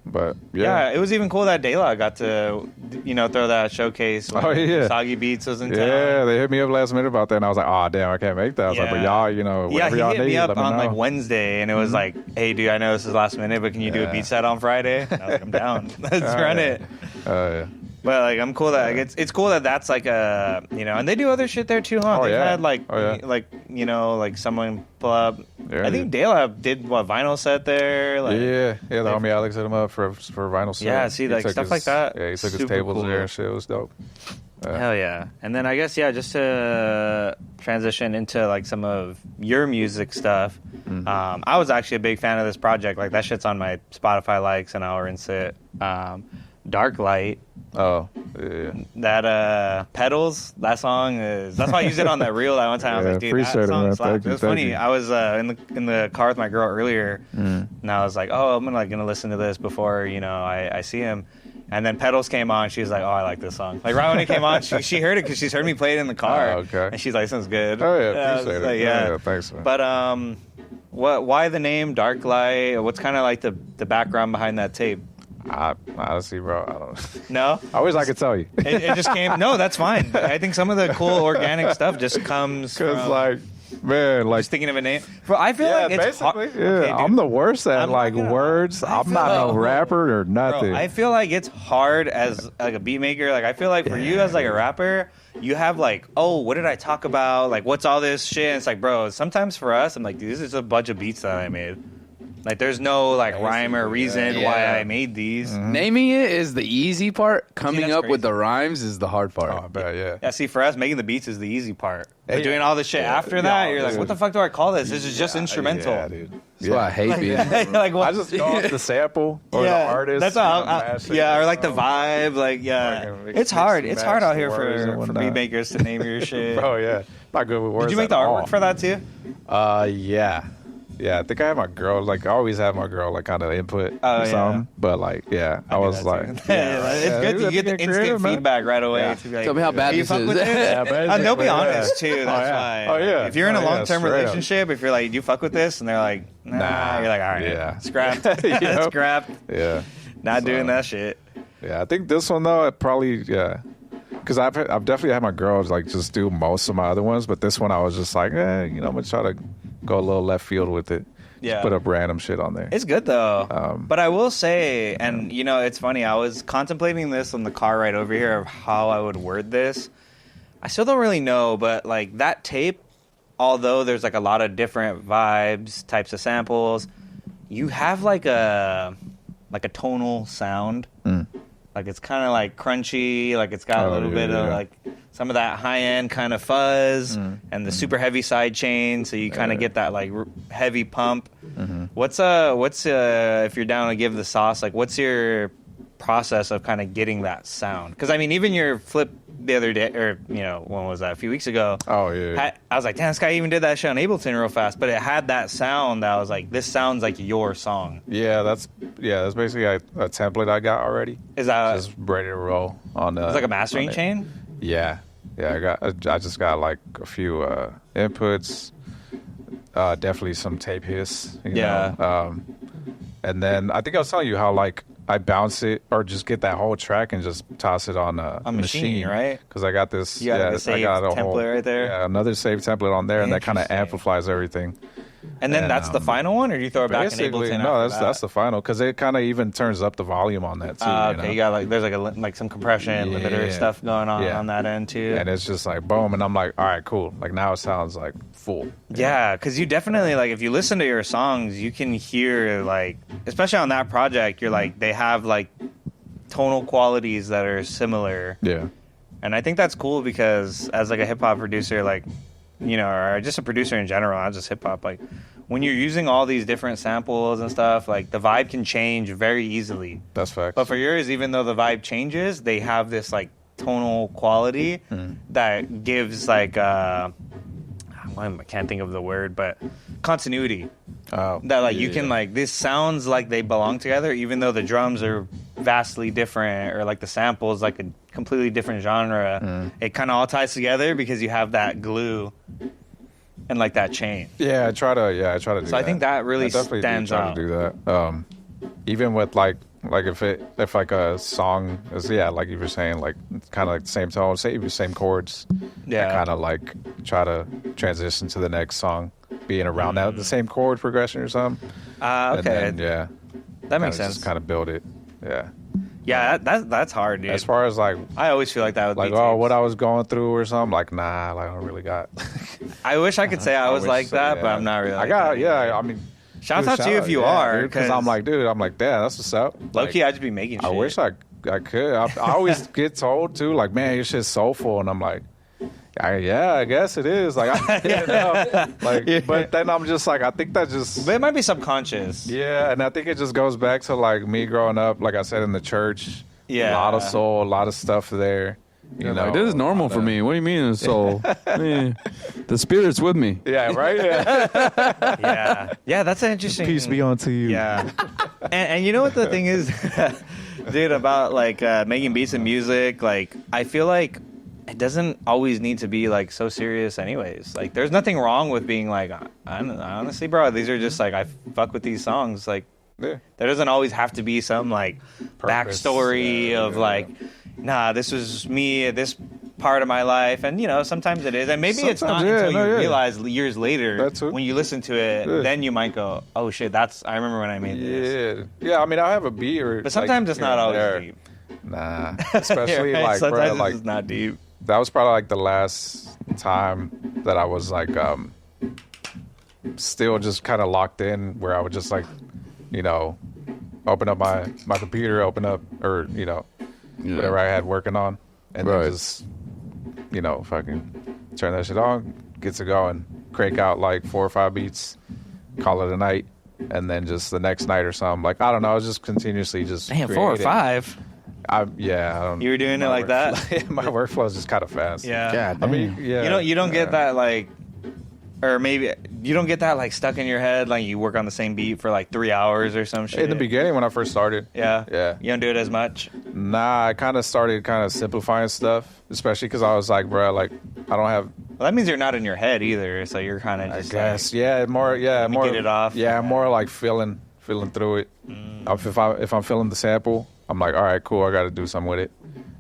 But
yeah, it was even cool that De La got to, you know, throw that showcase. When Soggy Beats was in town.
Yeah, they hit me up last minute about that, and I was like, "Oh, damn, I can't make that." I was like, "But y'all, you know, whatever
he
y'all
hit
need,
me up
let me
on
know."
like Wednesday, and it was like, "Hey, dude, I know this is last minute, but can you do a beat set on Friday?" And I was like, "I'm down. Let's run it."
Yeah.
But like, I'm cool that like, it's cool that that's like a, you know, and they do other shit there too, huh? They've had like you know, like someone pull up.
Yeah,
I think De La did what, vinyl set there. Like,
the homie Alex hit him up for vinyl set.
Yeah, see, like stuff like that.
Yeah, he took his
super
tables
cool.
there and shit. It was dope.
Hell yeah. And then I guess, just to transition into like some of your music stuff, I was actually a big fan of this project. Like that shit's on my Spotify likes and I'll rinse it. Dark Light.
Oh, yeah.
That Pedals, that's why I used it on that reel that one time. I was like, dude, that song slaps. It was funny. I was in the car with my girl earlier, and I was like, oh, I'm gonna listen to this before, you know, I see him. And then Pedals came on. She's like, "Oh, I like this song." Like right when it came on, she heard it because she's heard me play it in the car.
Oh, okay.
And she's like, "Sounds good."
Oh yeah, appreciate it.
Like,
yeah, thanks, man.
But why the name Dark Light? What's kind of like the background behind that tape?
Honestly, bro, I don't.
No,
I wish I could tell you.
It just came. No, that's fine. I think some of the cool organic stuff just comes
Because
from,
like, man, like
just thinking of a name. But I feel like it's
basically,
hard. Okay,
I'm the worst at like words. I'm not no rapper or nothing.
Bro, I feel like it's hard as like a beat maker. Like I feel like for you as like a rapper, you have like, oh, what did I talk about? Like, what's all this shit? And it's like, bro, sometimes for us, I'm like, dude, this is a bunch of beats that I made. Like, there's no like rhyme or reason why I made these.
Naming it is the easy part. Coming
that's
up
crazy.
with the rhymes is the hard part.
Oh, I bet, yeah.
Yeah, see, for us, making the beats is the easy part. But doing all the shit after that, you're like,
dude.
what the fuck do I call this? This is just instrumental.
Yeah, dude.
That's why I hate being.
Like, what?
I just go off the sample or the artist.
That's all.
and
Or like the vibe. Like,
Fucking
it's hard.
mix
It's
and
hard
match
out here
the words and
for
whatnot.
beat makers to name your shit.
Bro, yeah. Not good with words.
Did you make the
at
artwork
all.
for that too?
Yeah. Yeah, I think I had my girl, like, I always have my girl, like, kind of input or something. But, like, yeah, I was like,
it's good. You get the instant feedback right away.
Yeah.
To be like,
Tell me how bad
"Hey, you
this
fuck
is."
with this?
Yeah,
And they'll be
basically,
honest
yeah.
too. That's why.
Oh, yeah.
If you're in a
Oh, yeah,
long-term
straight up.
relationship, if you're like, "Do you fuck with this?" and they're like, "Nah," you're like, "All right,
Yeah.
scrapped,
Yep.
scrapped,
yeah.
not doing that shit."
Yeah, I think this one, though, it probably, because I've definitely had my girls, like, just do most of my other ones. But this one, I was just like, you know, I'm going to try to go a little left field with it.
Yeah.
Just put up random shit on there.
It's good though. But I will say, and you know, it's funny. I was contemplating this on the car ride over here of how I would word this. I still don't really know, but like that tape, although there's like a lot of different vibes, types of samples, you have like a tonal sound. Like it's kind of like crunchy, like it's got a little bit of like some of that high end kind of fuzz and the super heavy side chain, so you kind of get that like heavy pump. What's if you're down to give the sauce, like what's your process of kind of getting that sound? Because I mean, even your flip the other day, or you know, when was that? A few weeks ago.
Oh yeah.
I was like, damn, this guy even did that shit on Ableton real fast, but it had that sound that I was like, this sounds like your song.
Yeah, that's basically a template I got already.
Is that
Just ready to roll on the.
it's like a mastering
on it.
chain?
Yeah, I just got like a few inputs, definitely some tape hiss. You
Yeah.
know? And then I think I was telling you how like I bounce it or just get that whole track and just toss it on a
machine, right?
Because I got this.
You got
yeah,
the saved
I got a
template
whole,
right there?
Yeah, another saved template on there, and that kind of
Interesting.
amplifies everything.
And then that's the final one, or do you throw it back in
Basically,
Ableton?
no,
after
that's the final because it kind of even turns up the volume on that too.
Okay, you got like there's like some compression limiter
Yeah.
stuff going on
Yeah.
on that end too.
And it's just like boom, and I'm like, all right, cool. Like now it sounds like full.
Yeah, because you definitely like if you listen to your songs, you can hear like, especially on that project, you're like they have like tonal qualities that are similar,
Yeah.
and I think that's cool because as like a hip hop producer, like you know, or just a producer in general, not just hip hop, like when you're using all these different samples and stuff, like the vibe can change very easily.
That's facts.
But for yours, even though the vibe changes, they have this like tonal quality that gives like I can't think of the word, but continuity.
Oh,
That like you can like this sounds like they belong together, even though the drums are vastly different or like the samples like a completely different genre. It kind of all ties together because you have that glue and like that chain.
Yeah, I try to do that.
So I think that really
I definitely
stands
do try
out.
to do that. Even with like if like a song is like you were saying, like it's kind of like the same tone, same chords.
Yeah.
I kind of like try to transition to the next song being around that the same chord progression or something.
Okay,
And then,
that makes sense.
Just kind of build it. Yeah.
Yeah, that's hard, dude.
As far as like
I always feel like that with
like
beat
what
tapes.
I was going through or something, like nah, like I don't really got.
I wish I could say I was
wish
like
so,
that,
yeah.
but I'm not really.
I
Like
got
that.
I mean.
Shouts
dude,
out to you if you are,
because I'm like, dude, damn, that's what's up.
low
Like,
key, I just be making shit.
I wish I could. I always get told too, like, man, your shit's soulful, and I'm like, I guess it is. Like, but then I'm just like, I think that just,
But it might be subconscious.
yeah, and I think it just goes back to like me growing up, like I said, in the church.
Yeah.
a lot of soul, a lot of stuff there. You know,
Like, this is normal for me. What do you mean? So, the spirit's with me.
Yeah, right. Yeah.
Yeah, that's an interesting.
Peace be unto you.
Yeah, and you know what the thing is, dude, about like making beats and music. Like, I feel like it doesn't always need to be like so serious, anyways. Like, there's nothing wrong with being like, honestly, bro, these are just like I fuck with these songs. Like,
Yeah.
there doesn't always have to be some like
Purpose.
backstory of like, nah, this was me at this part of my life, and you know sometimes it is, and maybe it's not
Sometimes,
until you
yeah.
realize years later
That's it.
when you listen to it,
Yeah.
then you might go, oh shit, I remember when I made this.
Yeah. I mean, I have a beat, or
But sometimes
like,
it's not always
there.
deep.
Nah, especially
Right?
like,
sometimes
bro, like
it's not deep.
that was probably like the last time that I was like still just kind of locked in, where I would just like, you know, open up my computer, or you know, whatever I had working on, and
Right.
then just, you know, fucking turn that shit on, get to going, crank out like 4 or 5 beats, call it a night, and then just the next night or something. Like, I don't know, I was just continuously just
Damn, 4 or
creating.
5.
I don't.
You were doing it
my
like that?
workflow- my workflow is just kind of fast.
Yeah.
I mean, yeah.
You don't get that like, or maybe you don't get that like stuck in your head, like you work on the same beat for like 3 hours or some shit.
In the beginning when I first started.
Yeah.
Yeah.
You don't do it as much.
Nah, I kind of started simplifying stuff, especially because I was like, bro, like I don't have.
Well, that means you're not in your head either, so you're kind of
I
just
guess,
like,
yeah, more,
me get it off.
Yeah, more like feeling through it. If I'm feeling the sample, I'm like, all right, cool, I got to do something with it.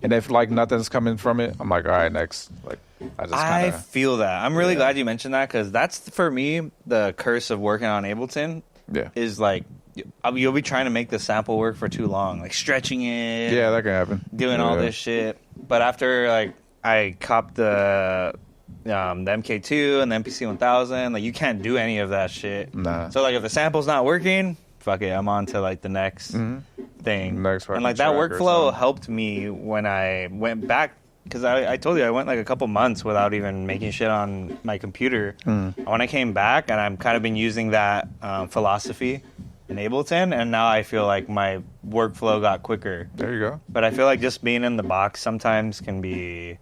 And if like nothing's coming from it, I'm like, all right, next. Like, I just
I
kind of.
feel that. I'm really glad you mentioned that because that's for me the curse of working on Ableton.
Yeah.
Is like you'll be trying to make the sample work for too long, like stretching it.
Yeah, that can happen.
Doing all
Yeah.
this shit. But after like I copped the MK2 and the MPC 1000, like you can't do any of that shit.
Nah.
So like if the sample's not working, fuck it, I'm on to like the next thing.
Next
and
fucking
like that
track or
workflow
something.
helped me when I went back because I told you I went like a couple months without even making shit on my computer. And when I came back, and I've kind of been using that philosophy in Ableton, and now I feel like my workflow got quicker.
There you go.
But I feel like just being in the box sometimes can be.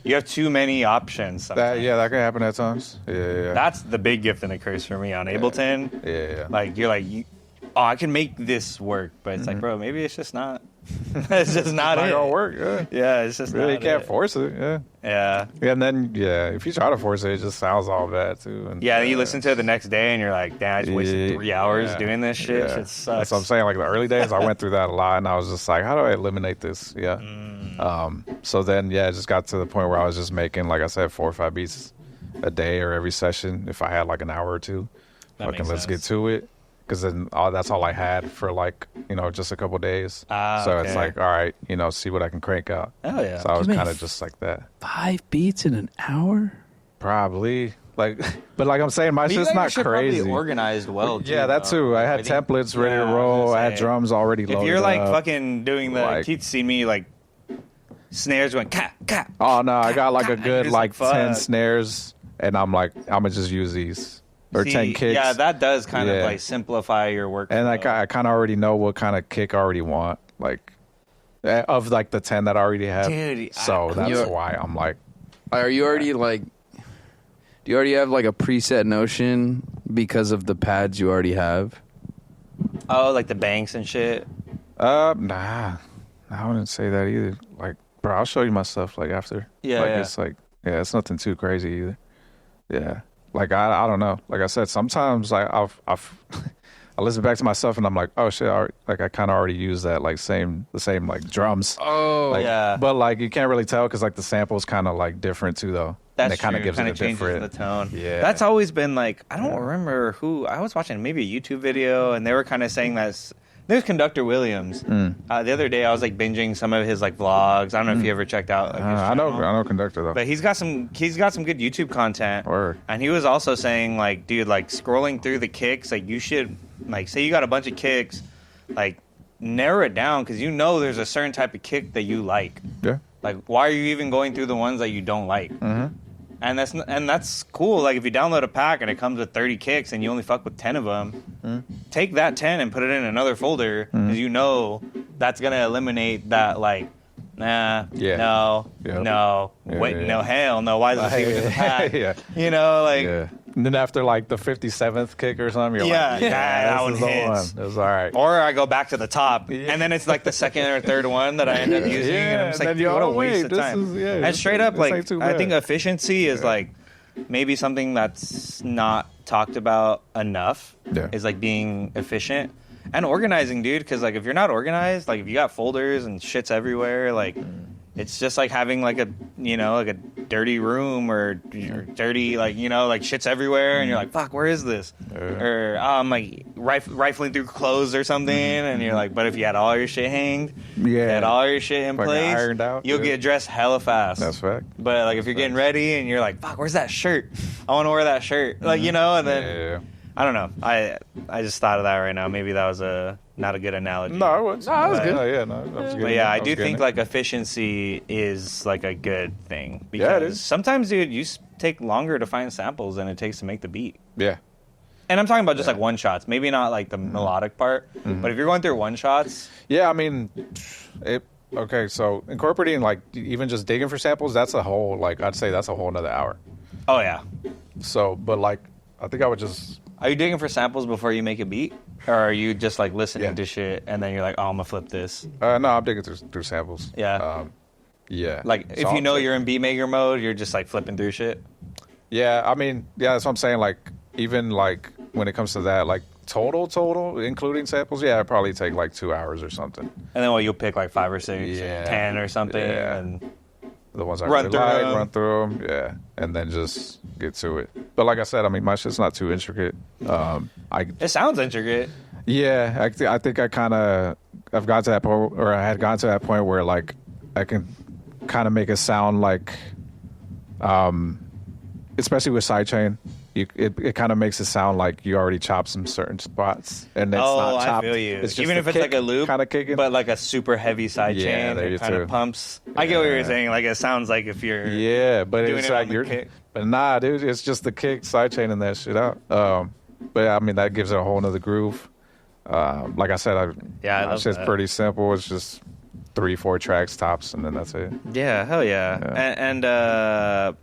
You have too many options. Sometimes.
That can happen at times. Yeah.
That's the big gift and a curse for me on Ableton.
Yeah.
Like you're like, I can make this work, but it's like, bro, maybe it's just not. It's just not it.
gonna work. Yeah,
Yeah, it's just
really
not
can't
it.
force it. Yeah.
Yeah.
And then if you try to force it, it just sounds all bad too. And
Yeah, you listen to it the next day and you're like, damn, I just wasted 3 hours doing this shit.
Yeah.
It sucks.
That's what I'm saying. Like the early days, I went through that a lot, and I was just like, how do I eliminate this? Yeah. So then, it just got to the point where I was just making, like I said, 4 or 5 beats a day or every session. If I had like an hour or two,
That
fucking
makes
let's get
sense.
to it. Because then that's all I had for like just a couple days. So it's
okay.
like, all right, see what I can crank out.
Oh, yeah.
So I was
You made
kind of just like that.
5 beats in an hour?
Probably like, but like I'm saying, my
But you
shit's
got your
not
shit
crazy.
probably organized well, too.
Yeah, that
though.
too. I had
think-
templates ready
yeah,
to
I was
roll.
gonna
I had
say,
drums already loaded.
If you're like
up.
fucking doing the,
Like-
Keith seen me like snares going cat cat.
Oh no, I got like a
God,
good
it's
like
like,
10
fuck.
snares, and I'm like, I'm gonna just use these or
See,
10 kicks.
Yeah, that does kind of
Yeah.
like simplify your work.
and like I kind of already know what kind of kick I already want, like of like the 10 that I already have.
Dude,
so that's
You're-
why I'm like,
Are you already like? Do you already have like a preset notion because of the pads you already have?
Oh, like the banks and shit.
nah, I wouldn't say that either. Like, bro, I'll show you my stuff like after.
Yeah,
like
yeah.
it's like, it's nothing too crazy either. Yeah, like I don't know. Like I said, sometimes like I've I listen back to myself and I'm like, oh shit, like I kind of already used that like the same like drums.
Oh,
Like,
yeah.
But like you can't really tell because like the sample's kind of like different too though.
That's
and it kind of
true.
gives
Kinda
it a
changes
different
the tone.
Yeah.
That's always been like, I don't remember who I was watching, maybe a YouTube video, and they were kind of saying that there's Conductor Williams.
Hmm.
The other day I was like binging some of his like vlogs. I don't know if you ever checked out. Like, his
I know
channel.
Conductor though.
But he's got some good YouTube content.
Word.
And he was also saying like, dude, like scrolling through the kicks, like you should like say you got a bunch of kicks, like narrow it down because there's a certain type of kick that you like.
Yeah.
Like why are you even going through the ones that you don't like?
Mm-hmm.
And that's cool. Like if you download a pack and it comes with 30 kicks and you only fuck with 10 of them, take that 10 and put it in another folder because that's gonna eliminate that like, nah,
Yeah.
no,
Yep.
no,
Yeah,
wait,
yeah.
no, hell no. Why is this even in the pack?
Yeah.
Like
Yeah. And then after like the 57th kick or something, you're
Yeah,
like,
yeah, that one
this is the
hits.
one. It was all right.
Or I go back to the top,
Yeah.
and then it's like the second or third one that I end up using, and I'm just
and
like,
then you're,
what a
oh, wait,
waste of
this
time.
is- yeah,
And
this-
straight up,
this
like,
ain't too
I think
bad.
efficiency is like maybe something that's not talked about enough.
Yeah.
Is like being efficient and organizing, dude. Because like if you're not organized, like if you got folders and shit's everywhere, like. It's just like having like a like a dirty room or dirty like shit's everywhere and you're like fuck, where is this? Or I'm like rifling through clothes or something and you're like, but if you had all your shit hanged, you had all your shit in
Fucking
place,
ironed out,
you'll
yeah.
get dressed hella fast.
That's fact.
But like if you're getting ready and you're like fuck, where's that shirt? I want to wear that shirt, and then
Yeah.
I don't know. I just thought of that right now. Maybe that was not a good analogy.
No, it was.
No, it was
But-
good.
No, yeah, no, I was
But
getting
yeah,
it.
I
was
do
getting
think
it.
like efficiency is like a good thing because
Yeah, it is.
sometimes, dude, you take longer to find samples than it takes to make the beat.
Yeah.
And I'm talking about just like one shots, maybe not like the melodic part, but if you're going through one shots,
Yeah, I mean, okay, so incorporating like even just digging for samples, that's a whole I'd say that's a whole another hour.
oh yeah.
So, but like I think I would just
Are you digging for samples before you make a beat, or are you just like listening
Yeah.
to shit and then you're like, oh, I'm gonna flip this?
no, I'm digging through samples.
Yeah.
Yeah.
Like
So
if you
I'll
know
take-
you're in beat maker mode, you're just like flipping through shit.
Yeah, I mean, yeah, that's what I'm saying. Like even like when it comes to that, like total, including samples, yeah, it'd probably take like 2 hours or something.
And then you'll pick like 5 or 6,
Yeah.
10 or something,
Yeah.
and
The ones I
Run
really
through
like,
'em.
run through them, yeah, and then just get to it. But like I said, I mean, my shit's not too intricate.
it sounds intricate.
Yeah, I think I've gotten to that point, or I had gotten to that point where like I can kind of make it sound like, especially with sidechain, it kind of makes it sound like you already chopped some certain spots, and it's not
I
chopped.
feel you.
It's just
Even
the
if it's
kick
like a loop,
kind of kicking.
but like a super heavy side
Yeah,
chain,
there you
it kind
too.
of pumps. I get what you're
Yeah.
saying. Like it sounds like if you're
Yeah, but
doing
it's
it on
like
the
you're,
kick.
but nah, dude, it's just the kick sidechaining that shit out. But I mean, that gives it a whole nother groove. Like I said,
Yeah, I
my
love
shit's
that.
pretty simple. It's just 3-4 tracks tops, and then that's it.
Yeah, hell yeah. And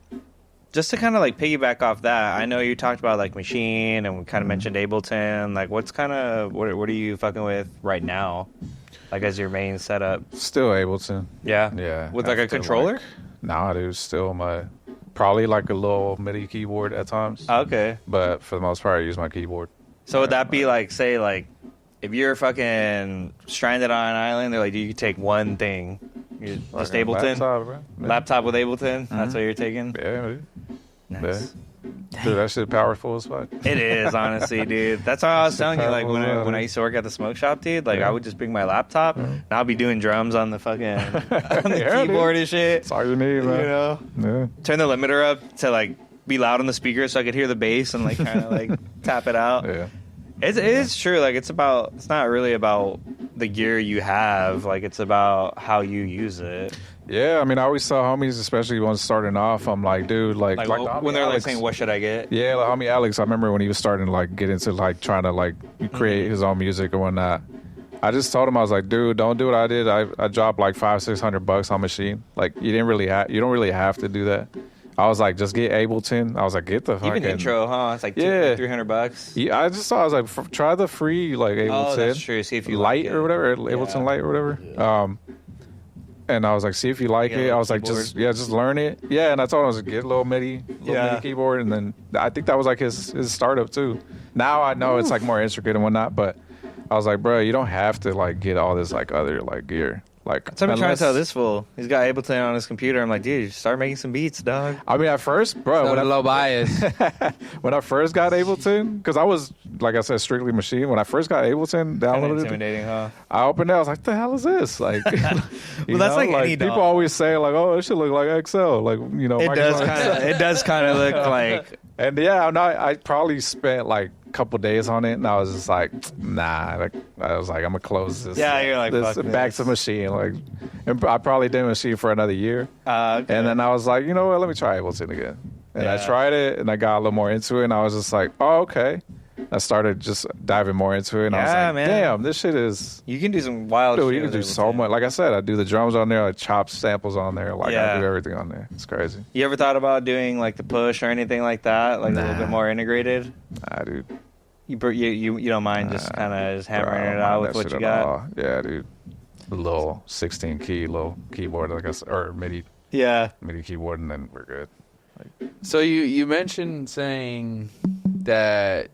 just to kind of like piggyback off that, I know you talked about like Machine and we kind of mentioned Ableton. Like, what are you fucking with right now? like as your main setup?
Still Ableton.
Yeah.
Yeah.
With like a
After,
controller?
Nah, dude. Still probably like a little MIDI keyboard at times.
Okay.
But for the most part, I use my keyboard.
So would that be like, say, like, if you're fucking stranded on an island, they're like, you can take one thing. Just
Fucking
Ableton?
Laptop, bro. Yeah.
Laptop with Ableton? That's what you're taking?
Yeah, dude.
Nice.
Dude, that shit powerful as fuck.
It is, honestly, dude. That's why I was telling you, like, when
powerful,
when I used to work at the smoke shop, dude, like,
Yeah.
I would just bring my laptop, and I'll be doing drums on the fucking on the
Yeah,
keyboard
dude.
and shit.
That's all you need,
You
man.
know?
Yeah.
Turn the limiter up to, like, be loud on the speaker so I could hear the bass and, like, kind of, like, tap it out.
Yeah.
It is true. Like, it's not really about the gear you have. Like, it's about how you use it.
Yeah, I mean, I always tell homies, especially when starting off, I'm like, dude, like
Like,
the homie
when they're, like,
Alex-
saying, what should I get?
Yeah, like homie Alex, I remember when he was starting to like get into like trying to like create his own music or whatnot. I just told him, I was like, dude, don't do what I did. I dropped like $500-600 on Machine. Like you don't really have to do that. I was like, just get Ableton. I was like, get the fucking
Even intro, huh? It's like
Yeah.
$300.
Yeah, I just saw. I was like, try the free like Ableton.
Oh, that's true. See if you
Light
like it.
or whatever, Ableton
Yeah.
Light or whatever. And I was like, see if you like
Get a
it. I
little
was like,
keyboard.
just learn it. Yeah, and I told him I was like, get a little MIDI keyboard, and then I think that was like his startup too. Now I know it's like more intricate and whatnot, but I was like, bro, you don't have to like get all this like other like gear. Like,
So I'm trying to
unless-
tell this fool. He's got Ableton on his computer. I'm like, dude, start making some beats, dog.
I mean, at first, bro,
Not
when
a low bias.
when I first got Ableton, because I was like I said, strictly Machine. When I first got Ableton,
Kind of
downloaded it.
intimidating, huh?
I opened it. I was like, "The hell is this?" Like, you
that's
know,
like any
people
dog.
always say, like, "Oh, it should look like XL." Like, you know,
It does
Microsoft
kind of. It does kind of look like.
And yeah, I probably spent like a couple days on it, and I was just like, "Nah." Like, I was like, "I'm gonna close this."
Yeah, you're like,
this
"Fuck
back
this."
to Machine." Like, and I probably did Machine for another year,
Okay.
and then I was like, you know what? Let me try Ableton again. And I
Yeah.
tried it, and I got a little more into it, and I was just like, "Oh, okay." I started just diving more into it, and I was
Yeah,
like,
man.
"Damn, this shit is."
You can do some wild
Dude,
shit
you can
with
do so
Ableton.
much. Like I said, I do the drums on there, I chop samples on there. Like,
Yeah.
I do everything on there. It's crazy.
You ever thought about doing like the push or anything like that? Like a little
Nah.
bit more integrated?
Nah, dude.
You don't mind just kind of just
Bro, I
hammering
don't
it
mind
out with
that
what
shit
you
at
got?
all. Yeah, dude. A little 16 key, little keyboard, like I said, or
Yeah.
MIDI keyboard, and then we're good.
So you mentioned saying that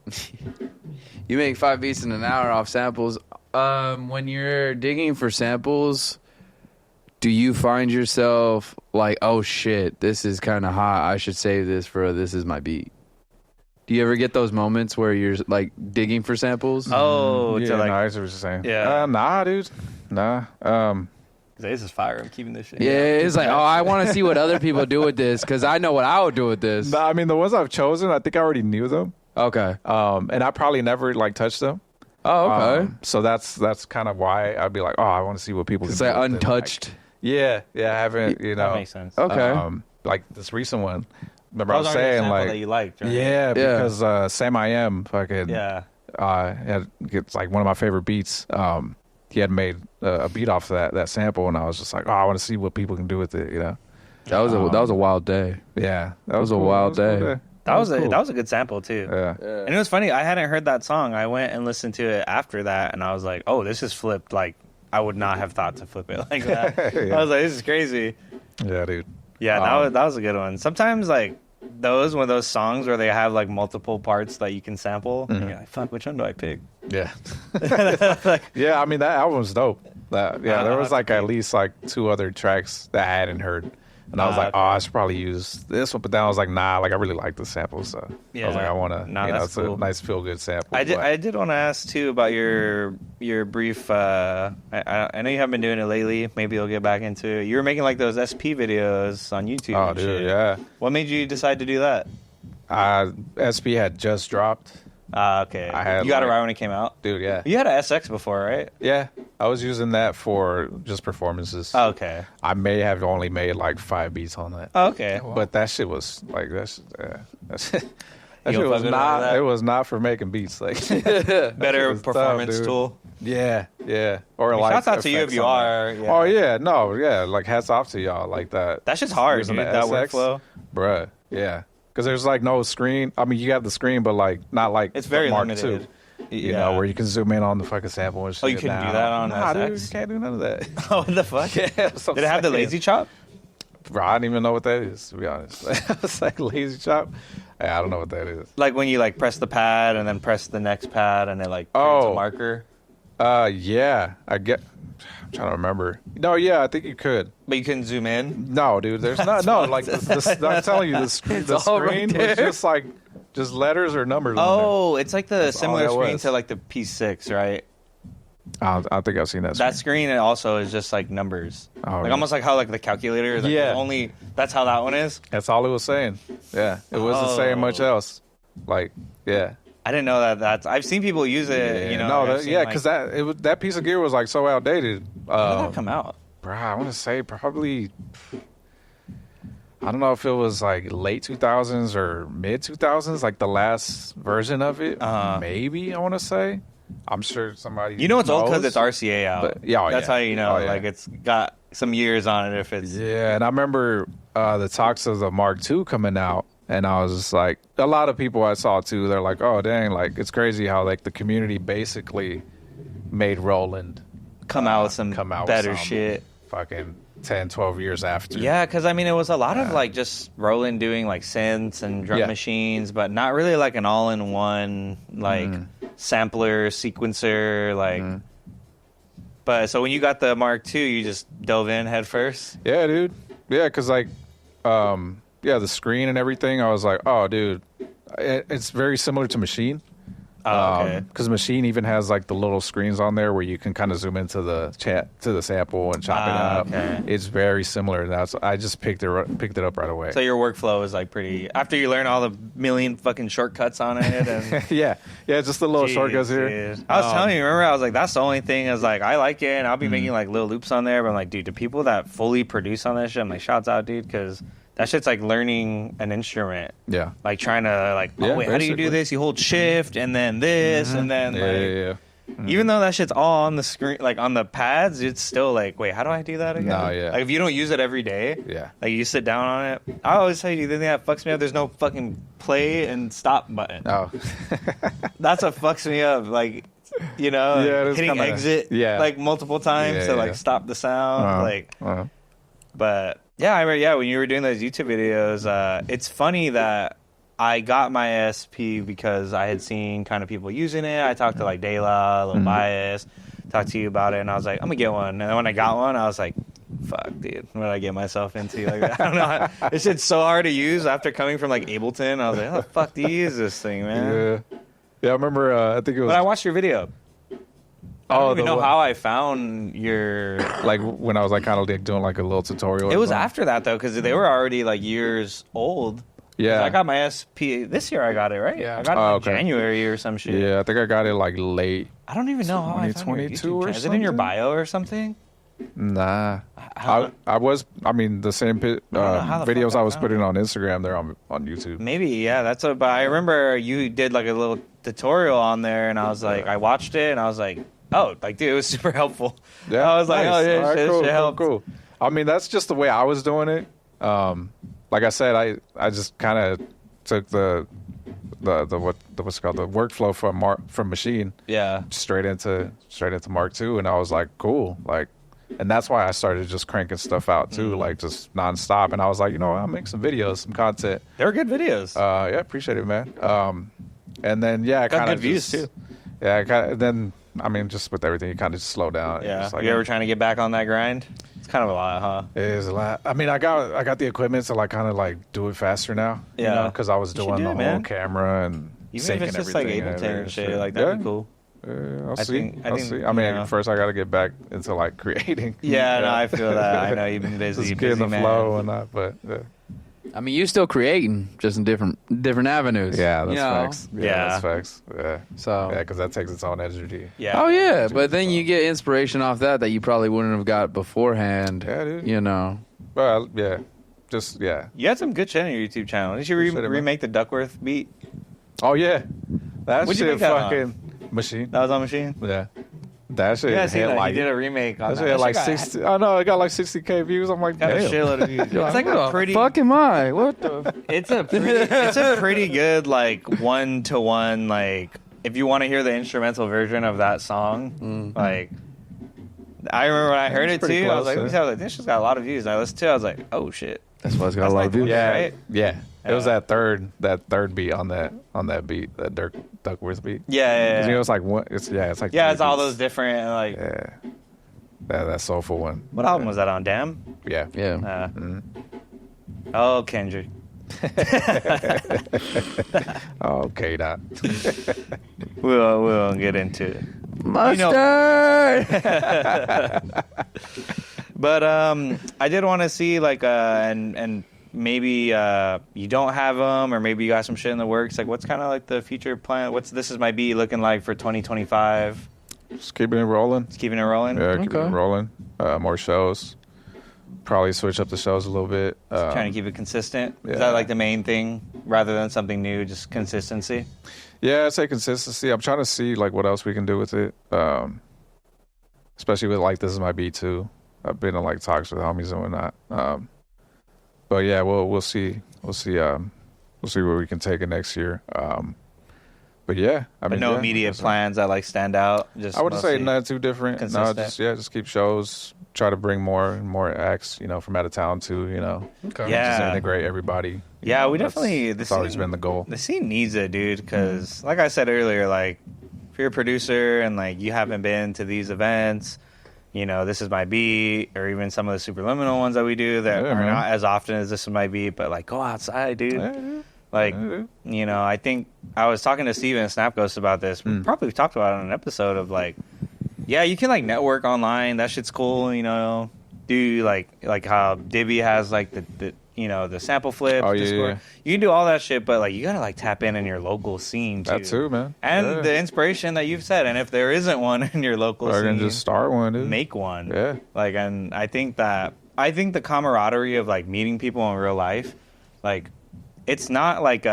you make 5 beats in an hour off samples. When you're digging for samples, do you find yourself like, oh shit, this is kind of hot, I should save this for this is my beat? Do you ever get those moments where you're like digging for samples?
Oh,
yeah,
to like,
no, I see what you're saying.
Yeah.
Nah, dude. Nah.
this is fire. I'm keeping this shit.
Yeah, it's like, oh, I want to see what other people do with this because I know what I would do with this.
Nah, I mean, the ones I've chosen, I think I already knew them.
Okay.
And I probably never like touched them.
Oh, okay.
So that's kind of why I'd be like, oh, I want to see what people can
It's
do
like
with it.
untouched.
Yeah, I haven't, you know.
That makes sense.
Okay.
Like this recent one. Remember
That
I was
already a
saying
sample
like,
that you liked, right?
yeah, because Sam I Am fucking
Yeah.
it's like one of my favorite beats. He had made a beat off of that sample, and I was just like, oh, I want to see what people can do with it, you know.
That was a wild day.
Yeah, that
was a wild day.
That was
cool.
a good sample too.
Yeah.
And it was funny. I hadn't heard that song. I went and listened to it after that, and I was like, "Oh, this is flipped. Like, I would not have thought to flip it like that."
Yeah.
I was like, "This is crazy."
Yeah, dude.
Yeah, that was a good one. Sometimes like one of those songs where they have like multiple parts that you can sample. And you're like, "Fuck, which one do I pick?"
Yeah.
Like,
Yeah, I mean that album's dope. There was like
that's
at least like 2 other tracks that I hadn't heard, and I was like,
okay.
oh, I should probably use this one. But then I was like, nah, like I really like the sample, so I
Yeah.
was like, I want to.
Nah,
you know,
that's
it's
cool.
a nice feel good sample.
I
but-
did want to ask too about your brief. I know you haven't been doing it lately. Maybe you'll get back into it. You were making like those SP videos on YouTube.
Oh,
and
dude,
shit.
yeah.
What made you decide to do that?
SP had just dropped,
Okay.
I had,
You got it
like-
right when it came out.
dude. Yeah,
You had an SX before, right?
yeah. I was using that for just performances.
Oh, okay.
I may have only made like 5 beats on that,
Oh, okay.
but that shit was like that shit
You
was
don't fuck with
not.
that?
It was not for making beats. Like
Better
was tough,
performance
dude.
tool.
Yeah. Or like
Shouts out to you if
effects
you
on
are.
there.
Yeah.
Oh yeah, no, yeah. Like hats off to y'all. Like that.
That's just hard,
Using
dude.
the
That
SX,
workflow.
bruh. Yeah, because there's like no screen. I mean, you have the screen, but like not like
It's very
Mark
limited.
II. You know, where you can zoom in on the fucking sample and shit.
Oh, you couldn't do that on
Nah, dude,
SX?
you can't do none of that.
Oh, what the fuck?
Yeah, that's what
Did it
I'm
have the
saying.
lazy chop?
Bro, I don't even know what that is, to be honest. It's like lazy chop. Yeah, I don't know what that is.
Like when you like press the pad and then press the next pad and it like creates a marker.
Yeah, I'm trying to remember. No, yeah, I think you could.
But you couldn't zoom in?
No, dude, there's not. No, like I'm telling you, the screen was just like just letters or numbers.
Oh, it's like the
That's all
similar
that
screen
was.
to like the P6, right?
I don't think I've seen that.
That screen also is just like numbers,
Oh,
like
really?
almost like how like the calculator. Is, like,
Yeah.
only that's how that one is.
That's all it was saying. Yeah, it wasn't saying much else. Like, yeah.
I didn't know that. I've seen people use it. You know,
no,
I've seen,
because that piece of gear was like so outdated.
when did that come out?
Bro, I want to say probably. I don't know if it was like late 2000s or mid 2000s, like the last version of it. Maybe I want to say. I'm sure somebody.
You know it's old because
knows.
it's RCA out.
But, yeah,
that's how you know.
Oh, yeah.
Like it's got some years on it. If it's
Yeah, and I remember the talks of the Mark II coming out, and I was just like, a lot of people I saw too, they're like, oh dang, like it's crazy how like the community basically made Roland
come out with some
come out
better
with some
shit.
fucking 10, 12 years after.
Yeah, because I mean, it was a lot of like just Roland doing like synths and drum
Yeah.
machines, but not really like an all-in-one like sampler sequencer. Like, but so when you got the Mark II, you just dove in head first.
Yeah, dude. Yeah, because like, the screen and everything, I was like, oh, dude, it's very similar to Machine.
Oh, okay.
Because Machine even has like the little screens on there where you can kind of zoom into the sample and chop it up.
Okay.
It's very similar. I just picked it up right away.
So your workflow is like pretty. After you learn all the million fucking shortcuts on it, and
yeah, just the little shortcuts here.
Dude. I was telling you, remember, I was like, that's the only thing is like, I like it, and I'll be making like little loops on there, but I'm like, dude, the people that fully produce on this shit, I'm like, shouts out, dude, because that shit's like learning an instrument.
Yeah.
Like trying to like, oh,
Yeah,
wait, how do you do
basically.
this? You hold shift and then this and then
Yeah.
even though that shit's all on the screen, like on the pads, it's still like, wait, how do I do that again?
No, yeah.
Like if you don't use it every day,
Yeah.
like you sit down on it. I always tell you, the thing that fucks me up, there's no fucking play and stop button.
Oh.
That's what fucks me up. Like, you know,
Yeah, it is
hitting
kinda-
exit
yeah.
like multiple times
Yeah,
to like
yeah.
stop the sound. Like, but yeah, I remember, when you were doing those YouTube videos, it's funny that I got my SP because I had seen kind of people using it. I talked to like De La, Lil Bias, talked to you about it, and I was like, I'm gonna get one. And then when I got one, I was like, fuck, dude, what did I get myself into? Like, I don't know. This shit's so hard to use after coming from like Ableton. I was like, how the fuck do you use this thing, man?
Yeah, I remember. I think it was
But I watched your video. I don't even
the
know
one-
how I found your.
like when I was like kind of like doing like a little tutorial.
It was
or something.
after that though, because they were already like years old.
Yeah.
I got my SP this year. I got it right.
Yeah.
I got it
Oh,
in
okay.
January or some shit.
Yeah, I think I got it like late.
I don't even know how I found your
2022
YouTube
or
channel. Is it in your
something?
bio or something?
Nah,
How-
I was. I mean, the same
know how the
videos
fuck I
I was
found
putting on Instagram. They're on YouTube.
Maybe, yeah. That's what. But I remember you did like a little tutorial on there, and I was like, I watched it, and I was like, oh, like dude, it was super helpful.
Yeah,
I was like,
nice.
oh yeah,
All right,
shit,
cool,
shit helped.
cool. I mean, that's just the way I was doing it. Like I said, I just kind of took the what's it called, the workflow from Machine
Yeah.
straight into Mark II, and I was like, cool, like, and that's why I started just cranking stuff out too, like just nonstop. And I was like, you know, I'll make some videos, some content.
They were good videos.
Yeah, appreciate it, man. And then I
Got
kind of
good views too.
Yeah, then I mean, just with everything, you kind of just slow down.
Yeah.
Just like,
You ever trying to get back on that grind? It's kind of a lot, huh?
it is a lot. I mean, I got the equipment to like kind of like do it faster now.
Yeah.
because I was
You should
doing
do
the
it,
whole
man.
camera and
Even if
syncing
it's just like
everything
Ableton and shit, like that'd be cool.
I'll
I
see.
think- I
I'll
think,
see.
you
I mean,
know.
first I got to get back into like creating.
Yeah, no, I feel that. I know you've been busy,
Just get
busy
in the
man.
flow and that, but
I mean, you're still creating, just in different avenues.
yeah, that's
you know?
facts.
Yeah.
That's facts. Yeah,
So.
yeah, because that takes its own energy.
Yeah.
Oh yeah, but then you get inspiration off that you probably wouldn't have got beforehand.
Yeah, dude.
You know.
Well, yeah, just yeah.
You had some good shit on your YouTube channel. Did you
Appreciate it, man.
remake the Duckworth beat?
Oh yeah, that
What'd you
shit
make that on?
fucking machine.
That was on Machine?
Yeah, that shit
Yeah, I see
hit
that.
like
He did a remake on
that
that.
shit had like
got-
60. Oh no, it got like 60K views. I'm like,
Got a
damn.
shitload of views. It's like a pretty.
Fuck am I? What the?
It's a pretty good like 1-to-1 like if you want to hear the instrumental version of that song, like, I remember when I heard it
pretty
too, I was
close,
like, this shit's got a lot of views. I listened to it, I was like, oh shit.
That's why it's got
That's
a lot
like
of views.
Yeah,
right?
yeah. It was that third beat on that beat, that Dirk Duckworth beat.
Yeah.
'Cause, you know, it's like one. It's like
Yeah,
three
it's all
beats.
those different, like,
Yeah, that soulful one.
what album was that on? Damn?
Yeah,
Yeah.
Oh, Kendrick.
Okay, that.
We'll get into it.
Mustard.
But I did want to see like and maybe you don't have them, or maybe you got some shit in the works. Like, what's kind of like the future plan? What's This Is My Beat looking like for 2025?
Just keeping it rolling.
Just keeping it rolling.
Yeah, keeping it rolling. More shows. Probably switch up the shows a little bit.
Trying to keep it consistent.
Yeah.
Is that like the main thing, rather than something new? Just consistency.
Yeah, I'd say consistency. I'm trying to see like what else we can do with it. Especially with like This Is My Beat too. I've been in like talks with homies and whatnot. But yeah, we'll see. We'll see where we can take it next year. But yeah, I mean,
no
yeah,
immediate plans that like stand out. Just
I wouldn't say
mostly
nothing too different.
consistent.
No, just keep shows. Try to bring more and more acts, from out of town too.
Okay.
Yeah.
just integrate everybody.
Yeah, we
That's-
definitely.
That's always been the goal.
The scene needs it, dude. Because, like I said earlier, like if you're a producer and like you haven't been to these events, This Is My Beat, or even some of the Supraliminal ones that we do that
Yeah,
are
man.
not as often as This Is My Beat, but like go outside, dude.
Yeah.
Like,
Yeah.
I think I was talking to Steven and Snap Ghost about this. We probably talked about it on an episode of like, yeah, you can like network online. That shit's cool, Do like how Dibby has like the the sample flips.
Oh, yeah,
Discord.
yeah.
You can do all that shit, but like you gotta like tap in your local scene too.
That too, man.
And
Yeah.
the inspiration that you've said, and if there isn't one in your local
Or
scene,
can just start one, dude.
make one.
Yeah.
Like, and I think the camaraderie of like meeting people in real life, like, it's not like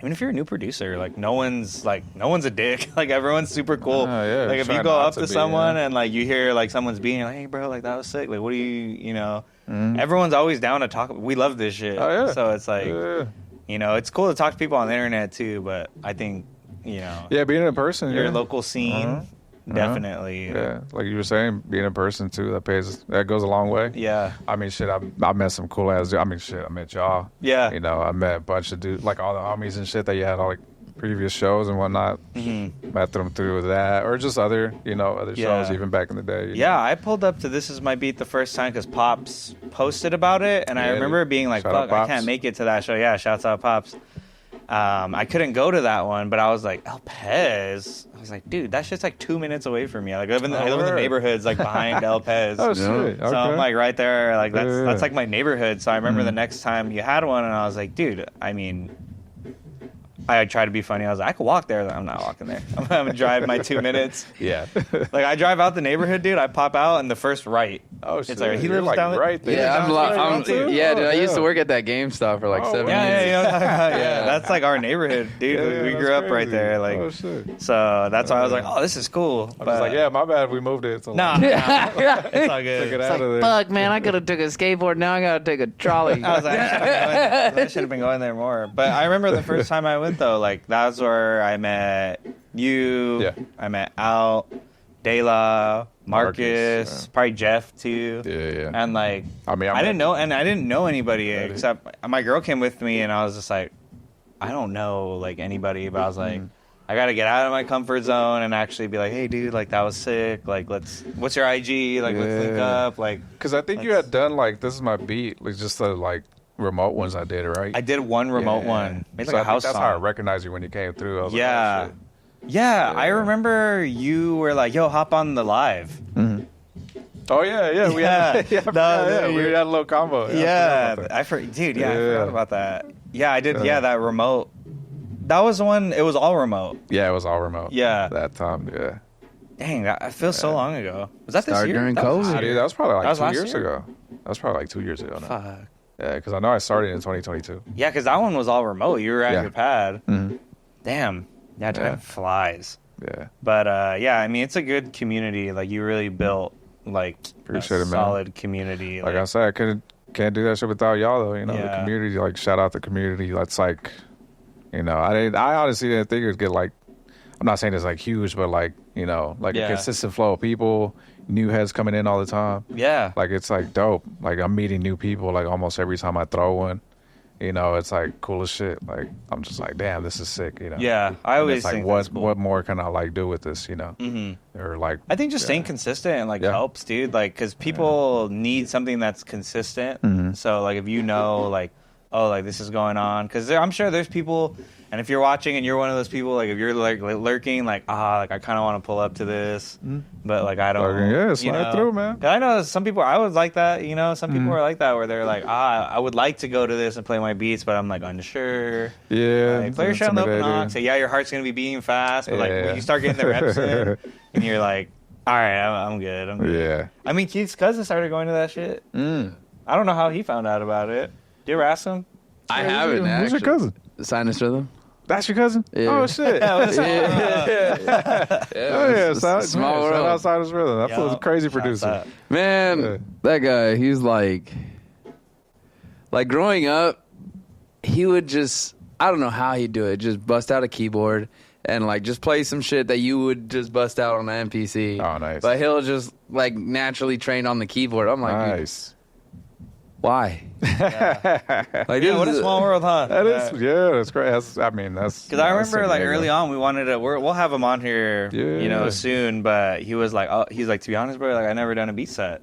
even if you're a new producer, like no one's a dick. Like everyone's super cool.
Oh, yeah,
Like if
try
you go
not
up
to
to
be,
someone
yeah.
and like you hear like someone's being like, hey bro, like that was sick. Like what do you Everyone's always down to talk. We love this shit.
Oh, yeah.
So it's like
Yeah.
it's cool to talk to people on the internet too. But I think
Yeah, being in person.
your
yeah.
local scene definitely.
Yeah, like you were saying, being in person too, that goes a long way.
Yeah.
I mean, shit, I met some cool ass. I mean, shit, I met y'all.
Yeah.
I met a bunch of dudes, like all the homies and shit that you had all like previous shows and whatnot. Met them through that, or just other shows
Yeah.
even back in the day.
Yeah, I pulled up to This Is My Beat the first time because Pops posted about it, and I
Yeah,
remember
dude.
being like,
Shout out
fuck, I
Pops.
can't make it to that show. Yeah, shouts out Pops. I couldn't go to that one, but I was like, El Pez. I was like, dude, that shit's like 2 minutes away from me. Like, I live in the
word.
neighborhoods like behind El Pez.
Oh shit. Okay.
So I'm like right there, like
Yeah.
that's like my neighborhood. So I remember the next time you had one, and I was like, dude, I mean, I tried to be funny. I was like, I could walk there. I'm not walking there. I'm gonna drive my 2 minutes.
yeah.
Like I drive out the neighborhood, dude. I pop out and the first right.
Oh shit.
It's like he
You're
lives
like
down
right there.
Yeah,
I'm
dude. I used to work at that GameStop for like
Oh,
7
Yeah,
years.
yeah. That's like our neighborhood, dude.
Yeah,
we
that's
grew up right
crazy.
there, like.
Oh shit.
So that's why I was like, oh, this is cool.
I was like, yeah, my bad. We moved it. So
Nah,
like,
it's all
took
good.
it out of there.
Fuck, man, I could have took a skateboard. Now I gotta take a trolley.
I was like, I should have been going there more. But I remember the first time I went though, like that's where I met you.
Yeah.
I met Al, De La, Marcus,
Marcus, yeah.
probably Jeff too.
Yeah.
And like,
I mean,
I didn't know anybody except my girl came with me, and I was just like, I don't know like anybody, but I was like, I gotta get out of my comfort zone and actually be like, hey, dude, like that was sick. Like, what's your IG? Like, let's link
Yeah.
up. Like,
Because I think you had done like This Is My Beat, like just the like remote ones I did, right?
I did one remote one. Made
So
like
I
a house
think that's
song.
how I recognized you when you came through. I was
Yeah.
Like, oh,
Yeah, I
Yeah.
remember you were like, yo, hop on the live.
shit. Oh yeah. We
Yeah.
had, we had a little combo.
Yeah,
I forgot about
dude, I
Yeah.
forgot about that. Yeah, I did. Yeah, that remote. That was the one. It was all remote.
that. Yeah, it was all remote.
Yeah.
That time. Yeah.
Dang, that feels so long ago. Was that this
Started
year?
during
That was
COVID.
last
Dude,
year.
that was probably like
That was
2
last
years
year?
ago. That was probably like 2 years ago now.
Fuck.
Yeah, because I know I started in 2022.
Yeah, because that one was all remote. You were at
Yeah.
your pad.
Mm-hmm.
Damn. Yeah, time
Yeah.
flies.
Yeah.
But yeah, I mean, it's a good community. Like you really built like
Appreciate
a
it, man.
solid community.
Like I said, I can't do that shit without y'all though. The
Yeah.
community. Like shout out the community. That's like, I honestly didn't think it would get like I'm not saying it's like huge, but like, you know, like
Yeah.
a consistent flow of people, new heads coming in all the time.
Yeah.
Like it's like dope. Like I'm meeting new people like almost every time I throw one. You know, it's like cool as shit. Like I'm just like, damn, this is sick. You know.
Yeah. I
And
always
it's like
think
what
that's cool.
what more can I like do with this? You know, or like
I think just staying consistent like
Yeah.
helps, dude. Like, because people need something that's consistent.
Mm-hmm.
So, like, if you know, like, oh, like this is going on, because I'm sure there's people, and if you're watching and you're one of those people, like, if you're like lurking, like, like I kind of want to pull up to this, but like I don't.
Fucking, yeah,
you
slide
know?
through, man.
'Cause I know some people. I was like that, you know. Some people are like that, where they're like, I would like to go to this and play my beats, but I'm like unsure.
yeah,
Like, play your shit on the open
intimidating.
aux. So yeah, your heart's gonna be beating fast, but like
Yeah.
when you start getting the reps in, and you're like, all right, I'm good. I'm good.
Yeah.
I mean, Keith's cousin started going to that shit. I don't know how he found out about it. Did you ever ask him?
I
Who's
haven't
your-
actually.
who's your cousin?
Sinus Rhythm.
That's your cousin?
Yeah.
Oh shit!
Yeah, what's up?
Oh yeah,
Small
man,
world.
Shout out Cyrus Rhythm. That was a crazy
Shouts
producer.
out.
Man,
Yeah.
that guy, he's like growing up, he would just, I don't know how he'd do it, just bust out a keyboard and like just play some shit that you would just bust out on the MPC.
Oh, nice.
But he'll just like naturally train on the keyboard. I'm like, dude,
Nice.
why? Like,
Yeah,
this
what a
is-
small world, huh?
That is, yeah, that's great. That's, I mean, that's
Because I
that's
remember,
San
like,
Diego.
early on, we wanted to, we'll have him on here, you know,
Yeah.
soon, but he was like, he's like, to be honest, bro, like, I never done a beat set.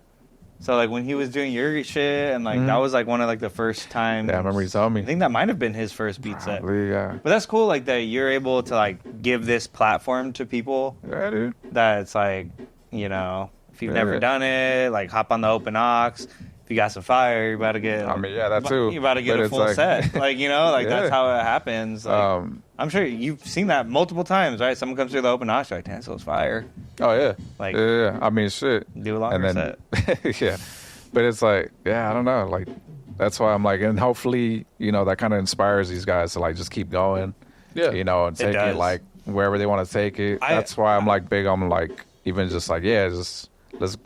So, like, when he was doing your shit, and, like, that was, like, one of, like, the first times.
Yeah, I remember you told me.
I think that might have been his first beat set.
Probably, yeah.
But that's cool, like, that you're able to, like, give this platform to people
Yeah, dude.
that it's, like, you know, if you've
Yeah.
never done it, like, hop on the open aux. If you got some fire, you're about to get.
I mean, yeah, that too.
You're about to get
But
a
it's
full
like-
set. Like, you know, like, that's
Yeah.
how it happens. Like, I'm sure you've seen that multiple times, right? Someone comes through the open aux, you're like, damn, so it's fire.
Oh yeah.
Like-
yeah. I mean, shit.
Do a longer
set. Yeah. But it's like, yeah, I don't know. Like, that's why I'm like, and hopefully, you know, that kind of inspires these guys to like just keep going.
Yeah.
You know, and take
does.
it like wherever they want to take it. That's why I'm like big on like even just like, yeah, just let's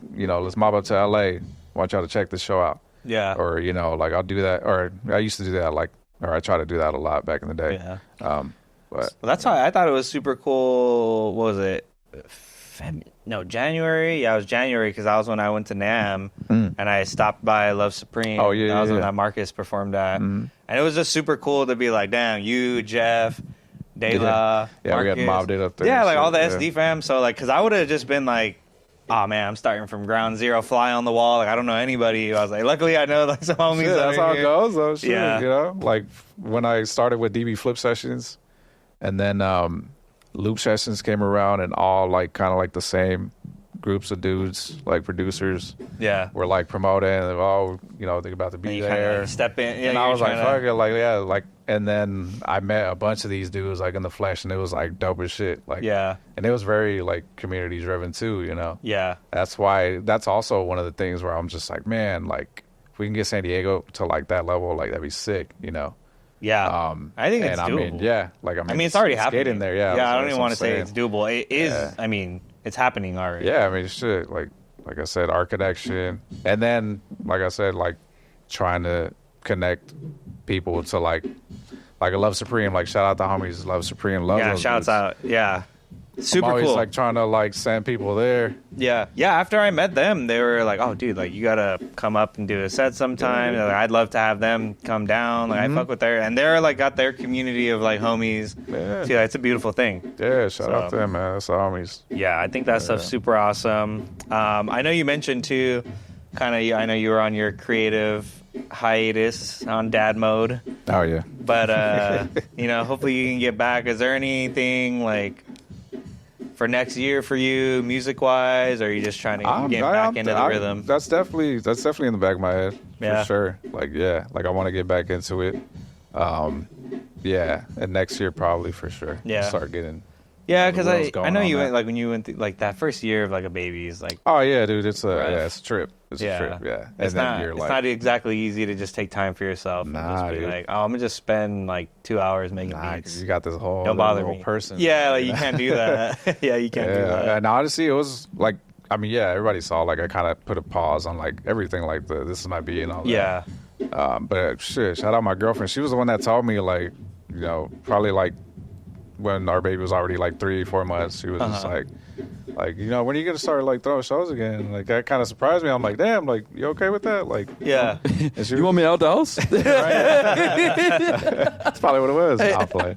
mob up to LA. I want y'all to check this show out.
Yeah.
Or, you know, like I'll do that, or I used to do that, like, or I try to do that a lot back in the day.
Yeah.
But
Well, that's why I thought it was super cool. What was it? January. Yeah, it was January because that was when I went to NAMM and I stopped by Love Supreme.
Oh, yeah,
that was
yeah,
when
yeah.
that Marcus performed at, and it was just super cool to be like, damn, you, Jeff, De La,
Yeah, we got
Marcus.
mobbed it up there
Yeah,
and
like all the
shit,
SD
yeah.
fam. So like, because I would have just been like, oh man, I'm starting from ground zero, fly on the wall. Like I don't know anybody. I was like, luckily I know like some homies.
Shit, that's
under
how it
here.
goes, though. Shit,
Yeah.
you know, like when I started with DB Flip Sessions, and then Loop Sessions came around, and all like kind of like the same groups of dudes, like producers,
Yeah.
were like promoting, and oh, you know, think about to
And
be
you kind
there.
of step in. Yeah,
And I
you're
was like,
trying to-
fuck it, like, yeah, like, and then I met a bunch of these dudes, like, in the flesh, and it was, like, dope as shit. Like,
Yeah.
and it was very, like, community driven, too, you know?
Yeah.
That's why, that's also one of the things where I'm just like, man, like, if we can get San Diego to, like, that level, like, that'd be sick, you know?
Yeah. I think it's
and
doable.
I mean, yeah, like,
I mean, it's already happening.
Getting there, yeah.
Yeah, I don't
that's
even
what
want to
I'm
say
saying.
it's doable. It is.
Yeah.
I mean, it's happening already.
Yeah, I mean, shit, like I said, our connection, and then, like I said, like trying to connect people to like a Love Supreme. Like shout out the homies, Love Supreme, love.
Yeah.
those
Shouts
dudes.
out. Yeah. Super
I'm always
cool.
like trying to like send people there.
Yeah. Yeah. After I met them, they were like, "Oh, dude, like you gotta come up and do a set sometime." They're like, I'd love to have them come down. Like I fuck with their, and they're like got their community of like homies.
Yeah.
See, like, it's a beautiful thing.
Yeah, shout out
So-
to them, man. That's the homies.
Yeah, I think that stuff's super awesome. I know you mentioned too, kind of. I know you were on your creative hiatus on dad mode,
Oh yeah.
but you know, hopefully you can get back. Is there anything like for next year for you, music wise, or are you just trying to get back into the rhythm?
That's definitely in the back of my head
Yeah.
for sure. Like yeah, like I want to get back into it. Yeah, and next year probably for sure.
Yeah.
Start getting.
Yeah,
the
because
wheels
I
going
know
on
you
that.
went like when you went like that first year of like a baby is like
Oh yeah, dude, it's a
Rough.
it's a trip. It's a trip. Yeah, and
It's
then
not.
you're
It's
like,
not exactly easy to just take time for yourself. And
Nah,
just be
dude.
like, oh, I'm gonna just spend like 2 hours making
nah,
beats.
'cause you got this whole
Don't bother
little
me.
person.
Yeah, like you can't do that. Yeah, you can't do
Yeah,
that.
and honestly, it was like, I mean, yeah, everybody saw like I kind of put a pause on like everything, like the this is my beat and all that.
Yeah,
But shit, shout out my girlfriend. She was the one that told me like, you know, probably like when our baby was already like 3-4 months, she was just like, you know, when are you gonna start like throwing shows again? Like that kind of surprised me. I'm like, damn, like you okay with that? Like,
Yeah.
You want me out the house?
That's probably what it was. I'll play.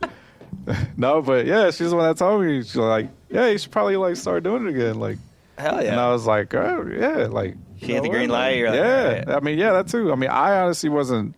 No, but yeah, she's the one that told me. She's like, yeah, you should probably like start doing it again. Like,
Hell yeah.
and I was like, oh, yeah, like.
She hit the green light. You're like,
yeah,
all right.
I mean, yeah, that too. I mean, I honestly wasn't.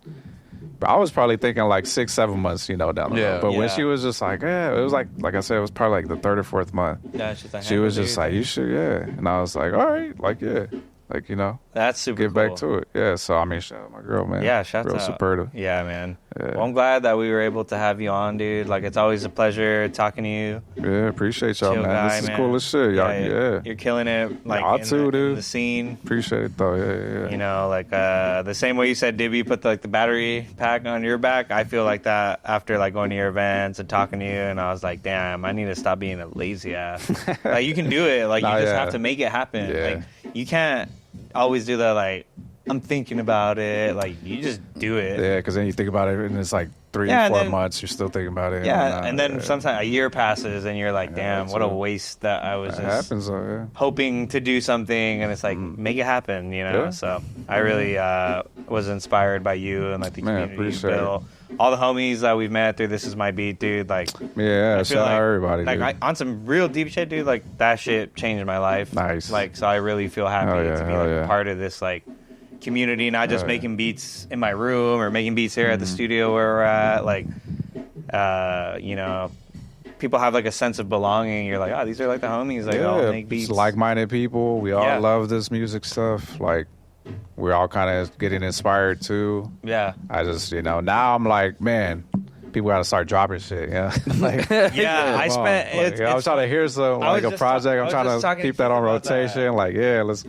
I was probably thinking like 6-7 months, you know, down the road. But when she was just like, yeah, it was like I said, it was probably like the 3rd or 4th month.
Yeah, she's like,
She was just like, you should, yeah. And I was like, all right, like, yeah. Like, you know,
that's super
get
cool.
back to it. Yeah, so I mean, shout out my girl, man.
Yeah, shout
Real
out.
supportive.
Yeah, man.
Yeah.
Well, I'm glad that we were able to have you on, dude. Like, it's always a pleasure talking to you.
Yeah, appreciate y'all,
Chill
man.
guy,
This is
man.
cool as shit. Y'all, yeah.
You're killing it. Like,
Y'all
in
too,
the,
dude.
in the scene.
Appreciate it, though. Yeah.
You know, like the same way you said Dibby put the battery pack on your back, I feel like that after like going to your events and talking to you, and I was like, damn, I need to stop being a lazy ass. Like, you can do it. Like, you just have to make it happen.
Yeah.
Like, you can't always do that, like, I'm thinking about it. Like, you just do it.
Yeah, because then you think about it, and it's like 3-4 months, you're still thinking about it.
Yeah, and then sometimes a year passes, and you're like, damn, what a waste that I was
That
just
happens, though, yeah.
hoping to do something, and it's like, make it happen, you know?
Yeah.
So I really was inspired by you and like the community you
appreciate
built. All the homies that we've met through This Is My Beat, dude, like,
Yeah,
I feel
shout out everybody,
like
dude.
on some real deep shit, dude, like that shit changed my life.
Nice.
Like, so I really feel happy
Hell yeah,
to be
hell
like
yeah.
part of this like community, not just
Hell yeah.
making beats in my room or making beats here at the studio where we're at. Like, you know, people have like a sense of belonging. You're like, oh, these are like the homies. Like, all make beats.
It's like-minded people. We all love this music stuff. Like, we're all kind of getting inspired too.
Yeah.
I just, you know, now I'm like, man, people got to start dropping shit. Yeah. Like,
Yeah, I
come on.
spent.
Like, I was trying to hear some
I was
like a
just
project.
I
I'm
was
trying
just
to
talking
keep
to
that on
people about that.
rotation. Like, yeah, let's.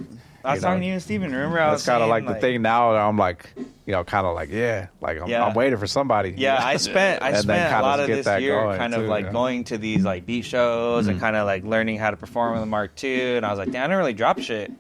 I was talking to you and Steven. Remember, I was
That's kind of
saying,
like the thing now. That I'm like, you know, kind of like, yeah, like I'm waiting for somebody.
Yeah, I spent
And then
a
kinda
lot of
get
this
that
year
going,
kind of
too,
like
yeah.
going to these like beat shows and kind of like learning how to perform with the Mark II. And I was like, damn, I didn't really drop shit.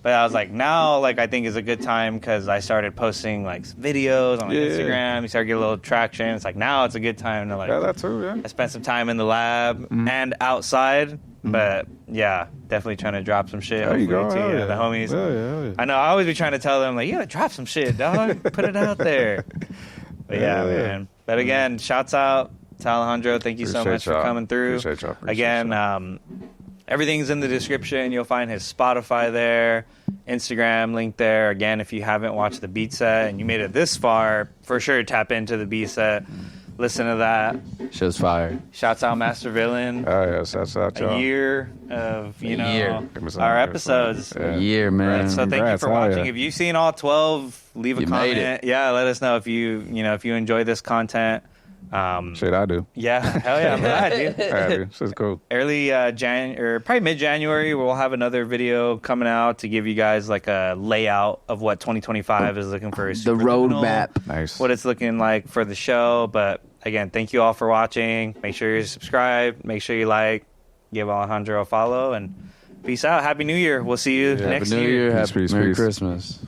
But I was like, now, like, I think is a good time because I started posting like some videos on like, Instagram. You start getting a little traction. It's like now it's a good time to like.
Yeah, that too. Yeah.
I spent some time in the lab and outside, but yeah, definitely trying to drop some shit.
There you go.
hopefully, to
Hell
the
yeah.
homies.
Yeah.
I know I always be trying to tell them like, you gotta drop some shit, dog. Put it out there. But yeah,
Yeah.
man. But again, shouts out to Alejandro. Thank you so
Appreciate
much for
y'all.
coming through.
Appreciate y'all. Appreciate
Again,
y'all.
everything's in the description. You'll find his Spotify there, Instagram link there. Again, if you haven't watched the beat set and you made it this far, for sure tap into the beat set. Listen to that.
Show's fire.
Shouts out Master Villain.
Oh yeah, that's out, y'all.
A year of, you know,
year.
our episodes.
Yeah.
A year, man.
So thank you
Congrats,
for
hell
watching.
yeah.
If you've seen all 12, leave a
You made
comment.
it.
Yeah, let us know if you enjoy this content.
Shit, I do.
Yeah, hell yeah, I'm glad, dude.
Yeah, dude. Shit's cool.
Early or probably mid-January, we'll have another video coming out to give you guys like a layout of what 2025 is looking for.
The roadmap.
Nice.
What it's looking like for the show. But again, thank you all for watching. Make sure you subscribe. Make sure you like. Give Alejandro a follow. And peace out. Happy New Year. We'll see you next
Happy New Year.
Peace,
Happy
peace,
Merry
peace.
Christmas.